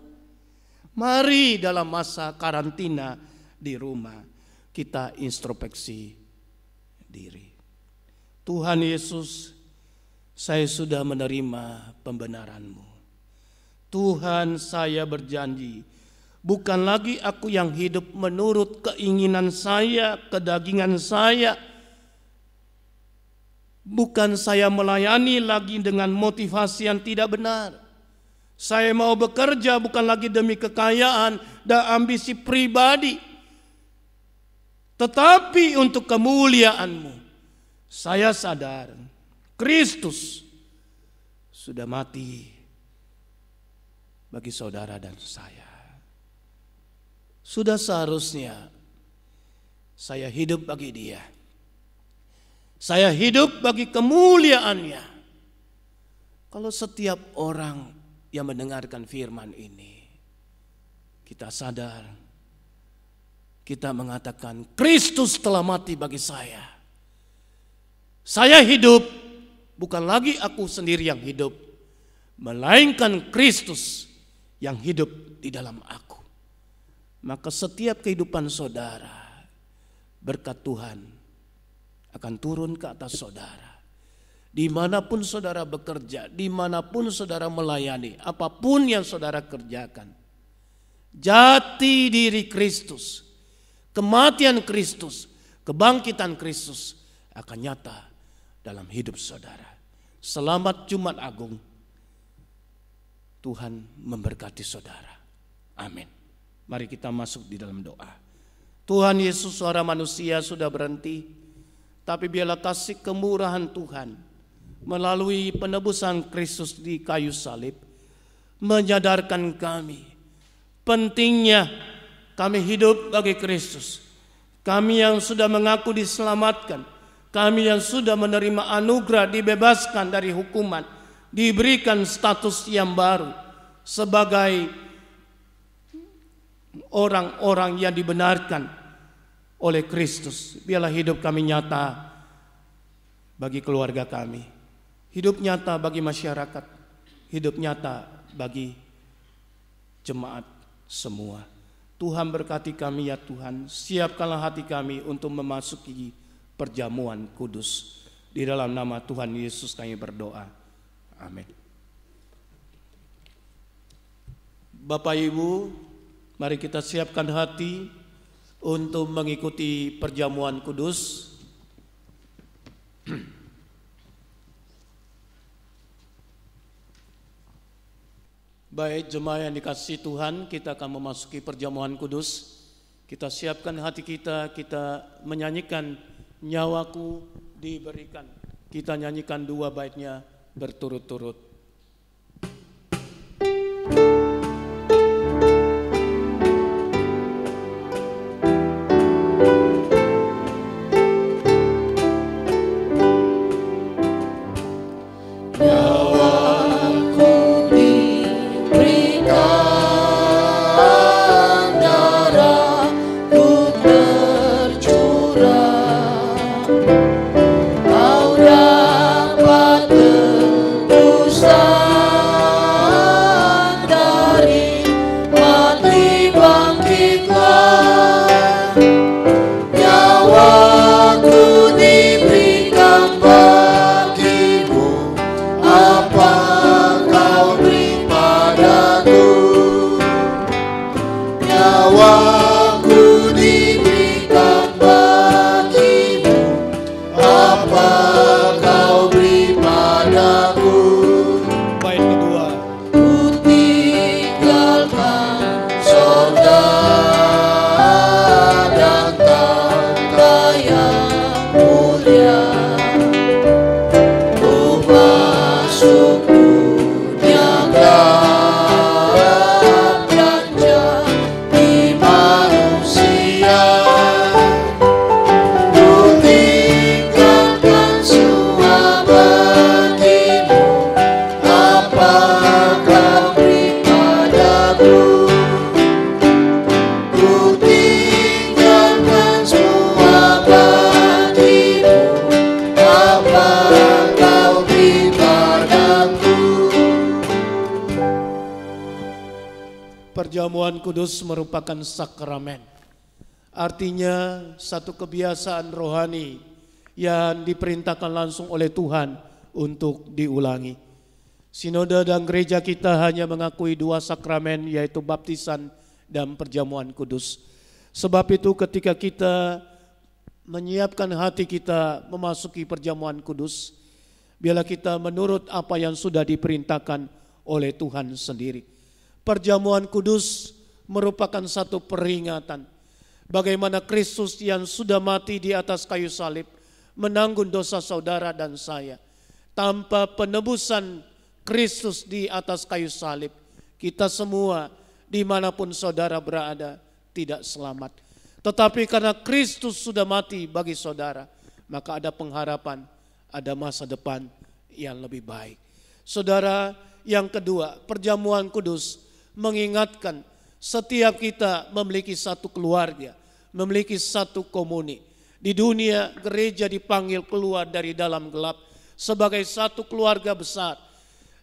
Mari dalam masa karantina di rumah kita introspeksi diri. Tuhan Yesus, saya sudah menerima pembenaran-Mu. Tuhan, saya berjanji, bukan lagi aku yang hidup menurut keinginan saya, kedagingan saya. Bukan saya melayani lagi dengan motivasi yang tidak benar. Saya mau bekerja bukan lagi demi kekayaan dan ambisi pribadi, tetapi untuk kemuliaan-Mu. Saya sadar Kristus sudah mati bagi saudara dan saya. Sudah seharusnya saya hidup bagi Dia. Saya hidup bagi kemuliaan-Nya. Kalau setiap orang yang mendengarkan firman ini, kita sadar, kita mengatakan Kristus telah mati bagi saya. Saya hidup, bukan lagi aku sendiri yang hidup, melainkan Kristus yang hidup di dalam aku. maka setiap kehidupan saudara, berkat Tuhan akan turun ke atas saudara. Dimanapun saudara bekerja, dimanapun saudara melayani, apapun yang saudara kerjakan, jati diri Kristus, kematian Kristus, kebangkitan Kristus akan nyata dalam hidup saudara. Selamat Jumat Agung. Tuhan memberkati saudara. Amin. Mari kita masuk di dalam doa. Tuhan Yesus, suara manusia sudah berhenti, tapi biarlah kasih kemurahan Tuhan melalui penebusan Kristus di kayu salib menyadarkan kami pentingnya kami hidup bagi Kristus. Kami yang sudah mengaku diselamatkan, kami yang sudah menerima anugerah, dibebaskan dari hukuman, diberikan status yang baru sebagai orang-orang yang dibenarkan oleh Kristus. Biarlah hidup kami nyata bagi keluarga kami, hidup nyata bagi masyarakat, hidup nyata bagi jemaat semua. Tuhan berkati kami ya Tuhan, siapkanlah hati kami untuk memasuki perjamuan kudus. Di dalam nama Tuhan Yesus kami berdoa. Amin. Bapak Ibu, mari kita siapkan hati untuk mengikuti perjamuan kudus. Baik jemaat yang dikasihi Tuhan, kita akan memasuki perjamuan kudus. Kita siapkan hati kita, kita menyanyikan nyawaku diberikan. Kita nyanyikan 2 baitnya berturut-turut. Perjamuan kudus merupakan sakramen. Artinya satu kebiasaan rohani yang diperintahkan langsung oleh Tuhan untuk diulangi. Sinode dan gereja kita hanya mengakui 2 sakramen, yaitu baptisan dan perjamuan kudus. Sebab itu ketika kita menyiapkan hati kita memasuki perjamuan kudus, biarlah kita menurut apa yang sudah diperintahkan oleh Tuhan sendiri. Perjamuan kudus merupakan satu peringatan bagaimana Kristus yang sudah mati di atas kayu salib menanggung dosa saudara dan saya. Tanpa penebusan Kristus di atas kayu salib, kita semua dimanapun saudara berada tidak selamat. Tetapi karena Kristus sudah mati bagi saudara, maka ada pengharapan, ada masa depan yang lebih baik. Saudara, yang kedua, perjamuan kudus mengingatkan setiap kita memiliki satu keluarga, memiliki satu komuni. Di dunia, gereja dipanggil keluar dari dalam gelap sebagai satu keluarga besar.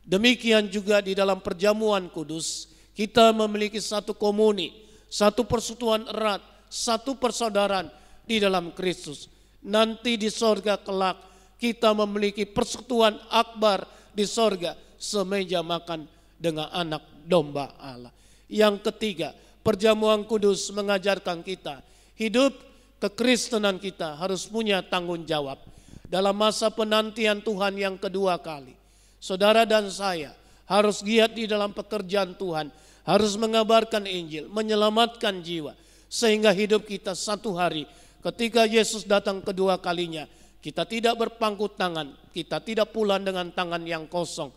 Demikian juga di dalam perjamuan kudus, kita memiliki satu komuni, satu persekutuan erat, satu persaudaraan di dalam Kristus. Nanti di sorga kelak kita memiliki persekutuan akbar di sorga, semeja makan dengan anak domba Allah. Yang ketiga, perjamuan kudus mengajarkan kita hidup kekristenan kita harus punya tanggung jawab. Dalam masa penantian Tuhan yang kedua kali, saudara dan saya harus giat di dalam pekerjaan Tuhan, harus mengabarkan Injil, menyelamatkan jiwa. Sehingga hidup kita satu hari ketika Yesus datang kedua kalinya, kita tidak berpangku tangan, kita tidak pulang dengan tangan yang kosong,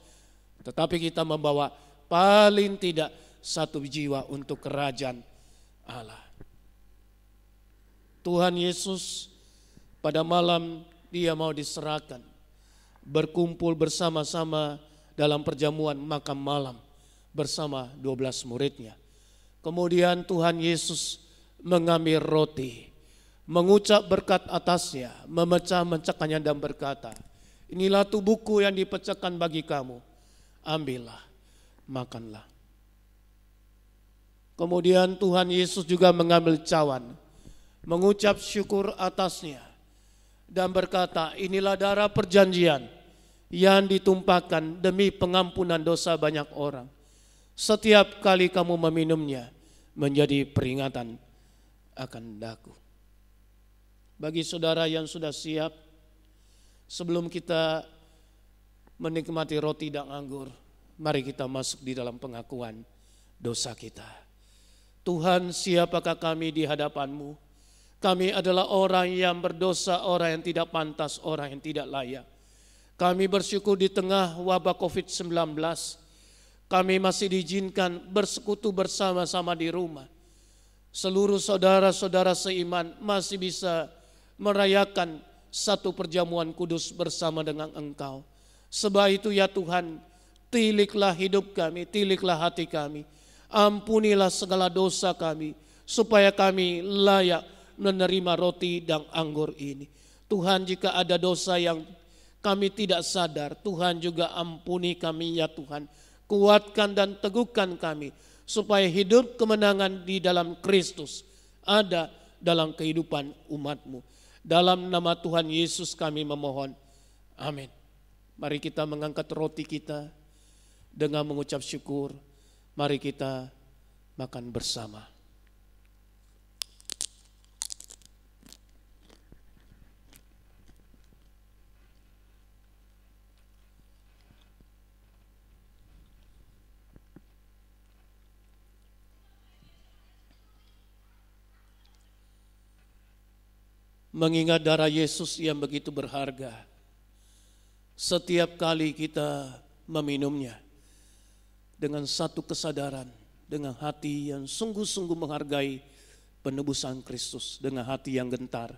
tetapi kita membawa paling tidak satu jiwa untuk kerajaan Allah. Tuhan Yesus pada malam dia mau diserahkan, berkumpul bersama-sama dalam perjamuan makan malam bersama 12 muridnya. Kemudian Tuhan Yesus mengambil roti, mengucap berkat atasnya, memecah-mecahkannya dan berkata, inilah tubuhku yang dipecahkan bagi kamu, ambillah, makanlah. Kemudian Tuhan Yesus juga mengambil cawan, mengucap syukur atasnya dan berkata, inilah darah perjanjian yang ditumpahkan demi pengampunan dosa banyak orang. Setiap kali kamu meminumnya menjadi peringatan akan daku. Bagi saudara yang sudah siap, sebelum kita menikmati roti dan anggur, mari kita masuk di dalam pengakuan dosa kita. Tuhan, siapakah kami di hadapan-Mu? Kami adalah orang yang berdosa, orang yang tidak pantas, orang yang tidak layak. Kami bersyukur di tengah wabah COVID-19, kami masih diizinkan bersekutu bersama-sama di rumah. Seluruh saudara-saudara seiman masih bisa merayakan satu perjamuan kudus bersama dengan Engkau. Sebab itu ya Tuhan, tiliklah hidup kami, tiliklah hati kami. Ampunilah segala dosa kami, supaya kami layak menerima roti dan anggur ini. Tuhan, jika ada dosa yang kami tidak sadar, Tuhan juga ampuni kami ya Tuhan. Kuatkan dan teguhkan kami, supaya hidup kemenangan di dalam Kristus ada dalam kehidupan umat-Mu. Dalam nama Tuhan Yesus kami memohon. Amin. Mari kita mengangkat roti kita dengan mengucap syukur. Mari kita makan bersama. Mengingat darah Yesus yang begitu berharga, setiap kali kita meminumnya dengan satu kesadaran, dengan hati yang sungguh-sungguh menghargai penebusan Kristus, dengan hati yang gentar,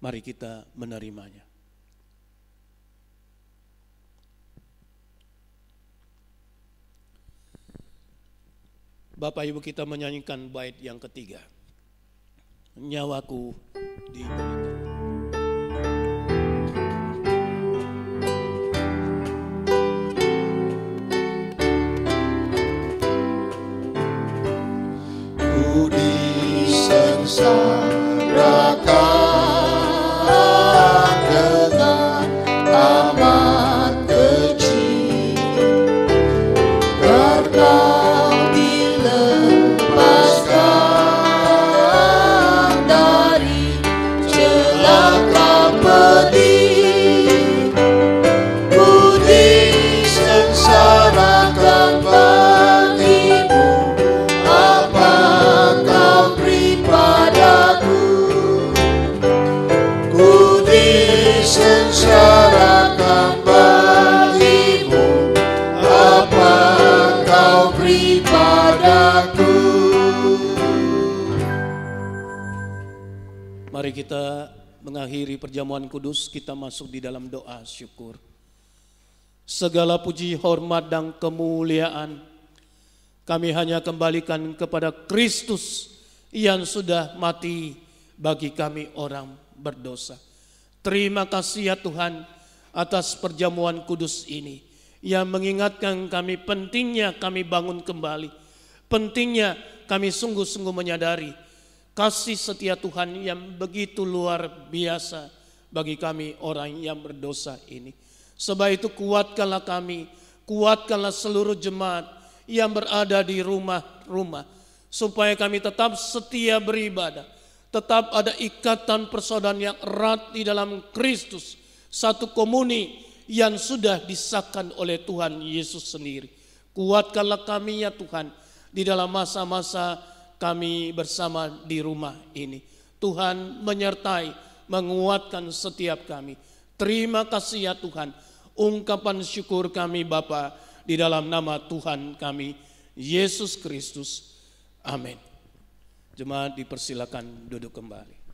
mari kita menerimanya. Bapak Ibu, kita menyanyikan bait yang ketiga. Nyawaku diberikan. Ku disengsarakan dengan amat keji, karena dilepaskan dari celaka pedih. Ku disengsarakan bagimu, apa kau beri padaku. Ku disengsarakan bagimu, apa kau beri padaku. Mari kita mengakhiri perjamuan kudus, kita masuk di dalam doa syukur. Segala puji, hormat dan kemuliaan kami hanya kembalikan kepada Kristus yang sudah mati bagi kami orang berdosa. Terima kasih ya Tuhan atas perjamuan kudus ini yang mengingatkan kami pentingnya kami bangun kembali, pentingnya kami sungguh-sungguh menyadari kasih setia Tuhan yang begitu luar biasa bagi kami orang yang berdosa ini. Sebab itu kuatkanlah kami, kuatkanlah seluruh jemaat yang berada di rumah-rumah, supaya kami tetap setia beribadah, tetap ada ikatan persaudaraan yang erat di dalam Kristus, satu komuni yang sudah disahkan oleh Tuhan Yesus sendiri. Kuatkanlah kami ya Tuhan di dalam masa-masa kami bersama di rumah ini. Tuhan menyertai, menguatkan setiap kami. Terima kasih ya Tuhan. Ungkapan syukur kami Bapa di dalam nama Tuhan kami Yesus Kristus. Amin. Jemaat dipersilakan duduk kembali.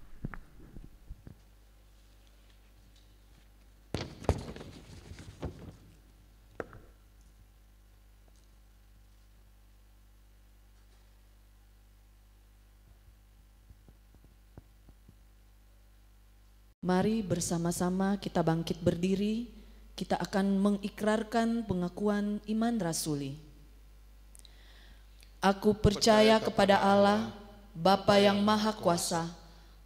Mari bersama-sama kita bangkit berdiri, kita akan mengikrarkan pengakuan iman rasuli. Aku percaya kepada Allah, Bapa yang Maha Kuasa,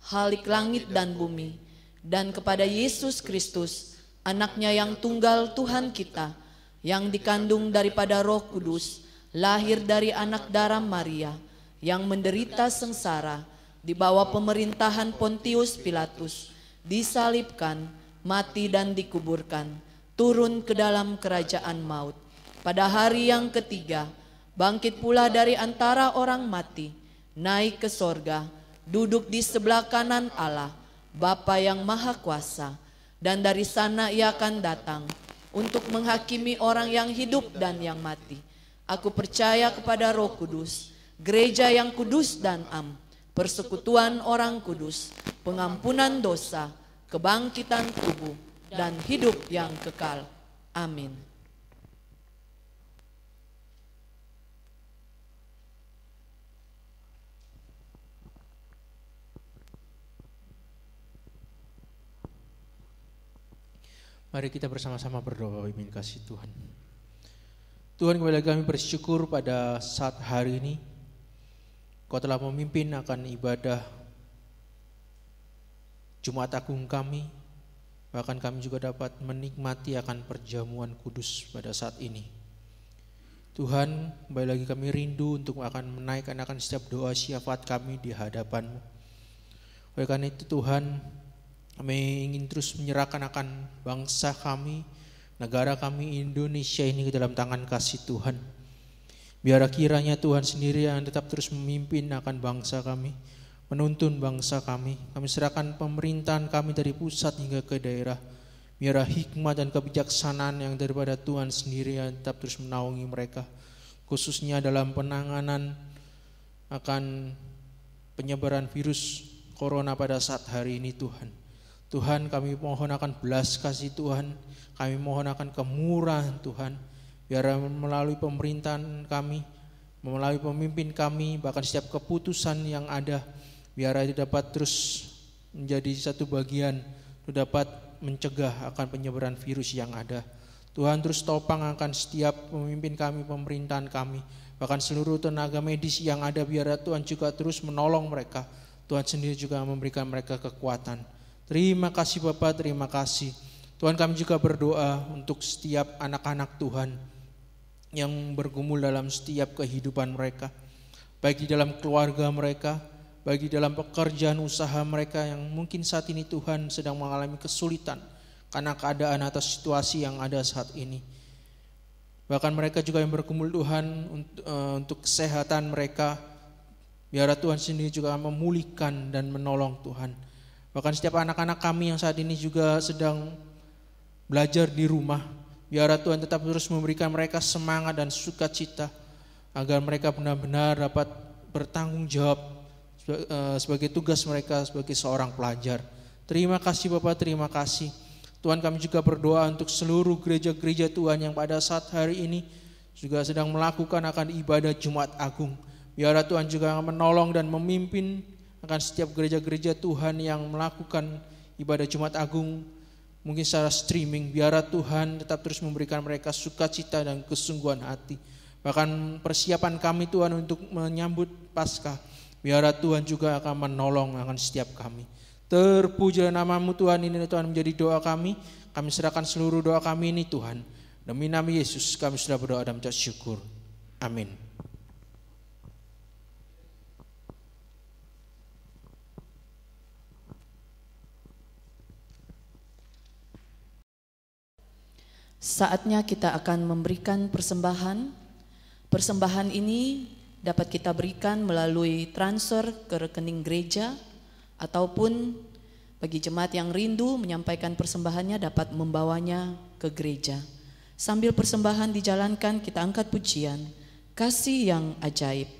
Khalik langit dan bumi, dan kepada Yesus Kristus, Anaknya yang tunggal Tuhan kita, yang dikandung daripada Roh Kudus, lahir dari anak darah Maria, yang menderita sengsara, di bawah pemerintahan Pontius Pilatus, disalibkan, mati dan dikuburkan, turun ke dalam kerajaan maut. Pada hari yang ketiga, bangkit pula dari antara orang mati, naik ke sorga, duduk di sebelah kanan Allah, Bapa yang Maha Kuasa, dan dari sana ia akan datang untuk menghakimi orang yang hidup dan yang mati. Aku percaya kepada Roh Kudus, gereja yang kudus dan am, persekutuan orang kudus, pengampunan dosa, kebangkitan tubuh, dan hidup yang kekal. Amin. Mari kita bersama-sama berdoa imin kasih Tuhan. Tuhan, kembali kami bersyukur pada saat hari ini Kau telah memimpin akan ibadah Jumat Agung kami, bahkan kami juga dapat menikmati akan perjamuan kudus pada saat ini. Tuhan, kembali lagi kami rindu untuk akan menaikkan akan setiap doa syafaat kami di hadapan-Mu. Oleh karena itu Tuhan, kami ingin terus menyerahkan akan bangsa kami, negara kami Indonesia ini ke dalam tangan kasih Tuhan. Biar kiranya Tuhan sendiri yang tetap terus memimpin akan bangsa kami, menuntun bangsa kami. Kami serahkan pemerintahan kami dari pusat hingga ke daerah. Biar hikmah dan kebijaksanaan yang daripada Tuhan sendiri yang tetap terus menaungi mereka, khususnya dalam penanganan akan penyebaran virus corona pada saat hari ini Tuhan. Tuhan, kami mohon akan belas kasih Tuhan, kami mohon akan kemurahan Tuhan. Biar melalui pemerintahan kami, melalui pemimpin kami, bahkan setiap keputusan yang ada, biar dapat terus menjadi satu bagian untuk dapat mencegah akan penyebaran virus yang ada. Tuhan terus topang akan setiap pemimpin kami, pemerintahan kami, bahkan seluruh tenaga medis yang ada, biar Tuhan juga terus menolong mereka. Tuhan sendiri juga memberikan mereka kekuatan. Terima kasih Bapak, terima kasih. Tuhan, kami juga berdoa untuk setiap anak-anak Tuhan yang bergumul dalam setiap kehidupan mereka, baik di dalam keluarga mereka, baik di dalam pekerjaan usaha mereka yang mungkin saat ini Tuhan sedang mengalami kesulitan karena keadaan atau situasi yang ada saat ini. Bahkan mereka juga yang bergumul Tuhan untuk kesehatan mereka, biar Tuhan sendiri juga memulihkan dan menolong Tuhan. Bahkan setiap anak-anak kami yang saat ini juga sedang belajar di rumah, biar Tuhan tetap terus memberikan mereka semangat dan sukacita agar mereka benar-benar dapat bertanggung jawab sebagai tugas mereka sebagai seorang pelajar. Terima kasih Bapak, terima kasih. Tuhan, kami juga berdoa untuk seluruh gereja-gereja Tuhan yang pada saat hari ini juga sedang melakukan akan ibadah Jumat Agung. Biar Tuhan juga menolong dan memimpin akan setiap gereja-gereja Tuhan yang melakukan ibadah Jumat Agung mungkin secara streaming. Biar Tuhan tetap terus memberikan mereka sukacita dan kesungguhan hati. bahkan persiapan kami Tuhan untuk menyambut Paskah. Biarlah Tuhan juga akan menolong akan setiap kami. Terpujilah nama-Mu Tuhan, ini Tuhan menjadi doa kami. Kami serahkan seluruh doa kami ini Tuhan. Demi nama Yesus kami sudah berdoa dan mengucap syukur. Amin. Saatnya kita akan memberikan persembahan. Persembahan ini dapat kita berikan melalui transfer ke rekening gereja, ataupun bagi jemaat yang rindu menyampaikan persembahannya dapat membawanya ke gereja. Sambil persembahan dijalankan, kita angkat pujian Kasih yang Ajaib.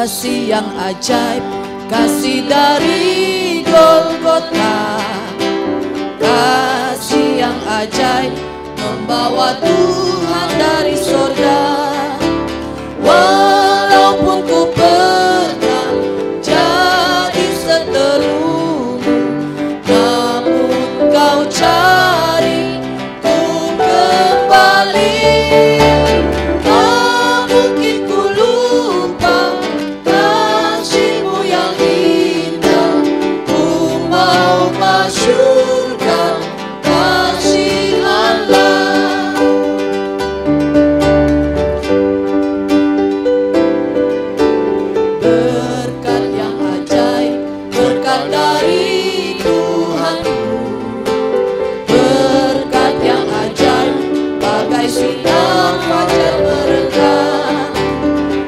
Kasih yang ajaib, kasih dari Golgota. Kasih yang ajaib membawa Tuhan dari sorga. Walaupun ku pernah jadi seterumu, namun kau cari ku kembali. Tak mungkin ku lupa kasih-Mu yang indah. Ku mau masyurkan kasih Allah. Berkat yang ajaib, berkat dari Tuhanku. Berkat yang ajaib, bagai sinar fajar merenggang.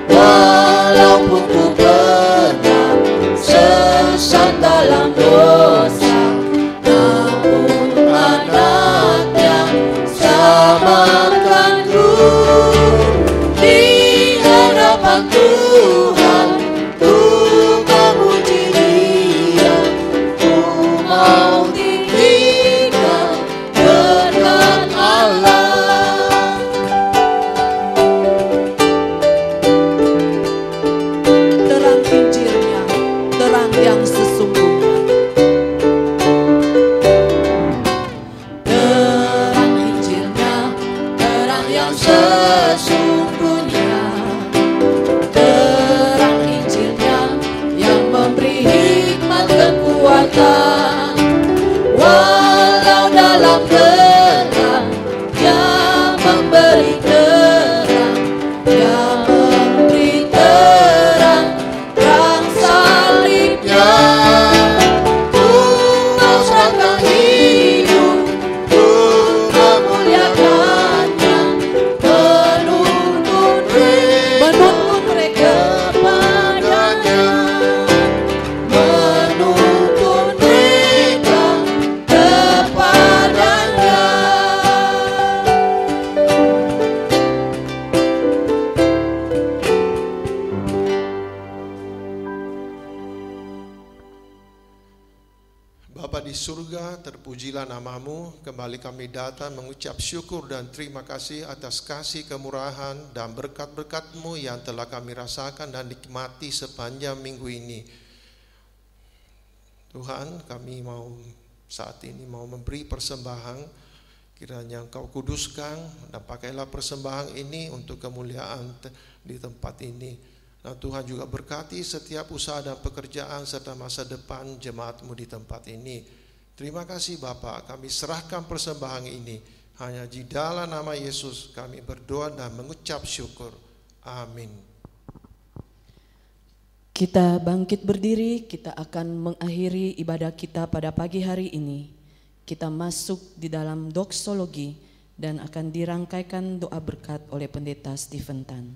Walaupun ku pernah sesat dalam dosa, namun Anak-Nya selamatkanku. Di hadapan Tuhan ku memuji Dia. Ku mau tinggikan berkat Allah. Terang Injil-Nya, terang yang sesungguhnya. Terang Injil-Nya, terang yang sesungguhnya. Terang Injil-Nya yang memberi hikmat kekuatan. Walau dalam gelap, Dia memberi terang. Dia memberi terang, terang salibnya. Ku mau serahkan hidup, ku memuliakannya. Menuntun mereka kepadanya. Menuntun mereka kepadanya. Bapa di surga, terpujilah nama-Mu. Kembali kami datang mengucap syukur dan terima kasih atas kasih, kemurahan dan berkat-berkat-Mu yang telah kami rasakan dan nikmati sepanjang minggu ini. Tuhan, kami mau saat ini mau memberi persembahan. Kiranya Engkau kuduskan dan pakailah persembahan ini untuk kemuliaan di tempat ini. Nah, Tuhan juga berkati setiap usaha dan pekerjaan serta masa depan jemaat-Mu di tempat ini. Terima kasih Bapa, kami serahkan persembahan ini. Hanya di dalam nama Yesus kami berdoa dan mengucap syukur. Amin. Kita bangkit berdiri, kita akan mengakhiri ibadah kita pada pagi hari ini. Kita masuk di dalam doksologi dan akan dirangkaikan doa berkat oleh Pendeta Stephen Tan.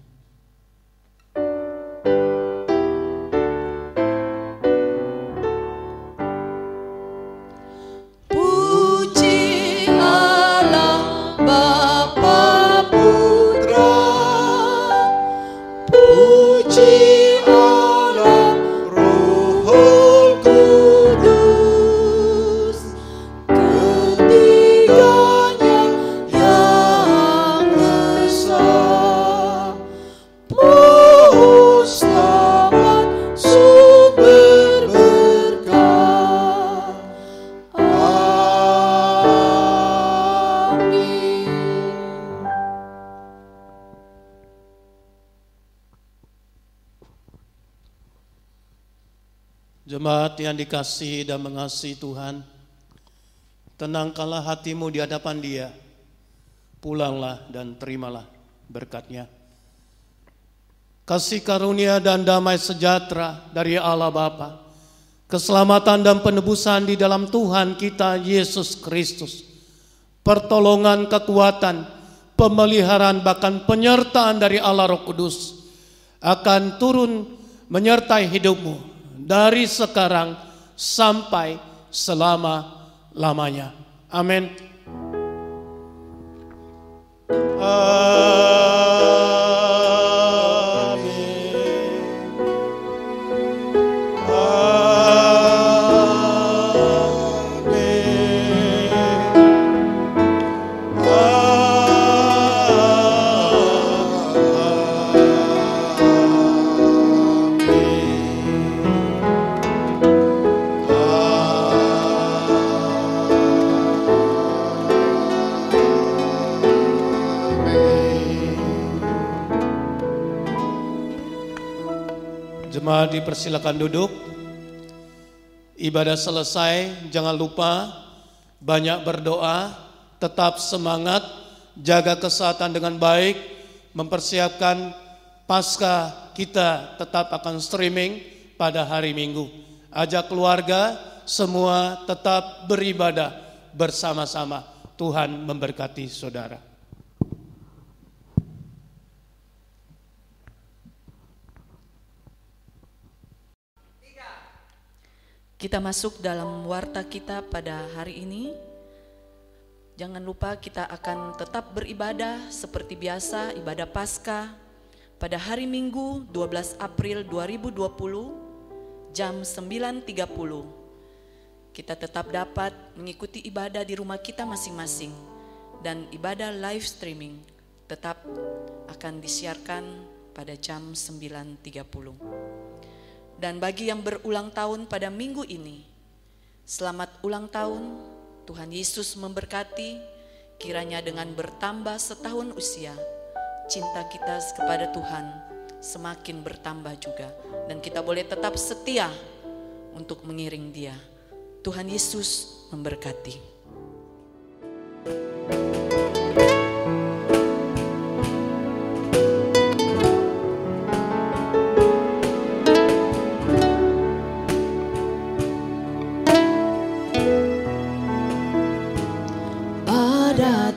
Puji Allah Bapa Putra Jemaat yang dikasihi dan mengasihi Tuhan, tenangkanlah hatimu di hadapan Dia. Pulanglah dan terimalah berkat-Nya. Kasih karunia dan damai sejahtera dari Allah Bapa, keselamatan dan penebusan di dalam Tuhan kita Yesus Kristus, pertolongan, kekuatan, pemeliharaan, bahkan penyertaan dari Allah Roh Kudus akan turun menyertai hidupmu dari sekarang sampai selama-lamanya. Amin. Jemaat dipersilakan duduk. Ibadah selesai, jangan lupa banyak berdoa, tetap semangat, jaga kesehatan dengan baik, mempersiapkan Paskah kita tetap akan streaming pada hari Minggu. Ajak keluarga semua tetap beribadah bersama-sama. Tuhan memberkati saudara. Kita masuk dalam warta kita pada hari ini. Jangan lupa kita akan tetap beribadah seperti biasa, ibadah Paskah pada hari Minggu 12 April 2020 jam 9.30. Kita tetap dapat mengikuti ibadah di rumah kita masing-masing, dan ibadah live streaming tetap akan disiarkan pada jam 9.30. Dan bagi yang berulang tahun pada minggu ini, selamat ulang tahun. Tuhan Yesus memberkati. Kiranya dengan bertambah setahun usia, cinta kita kepada Tuhan semakin bertambah juga. Dan kita boleh tetap setia untuk mengiring Dia. Tuhan Yesus memberkati. Pada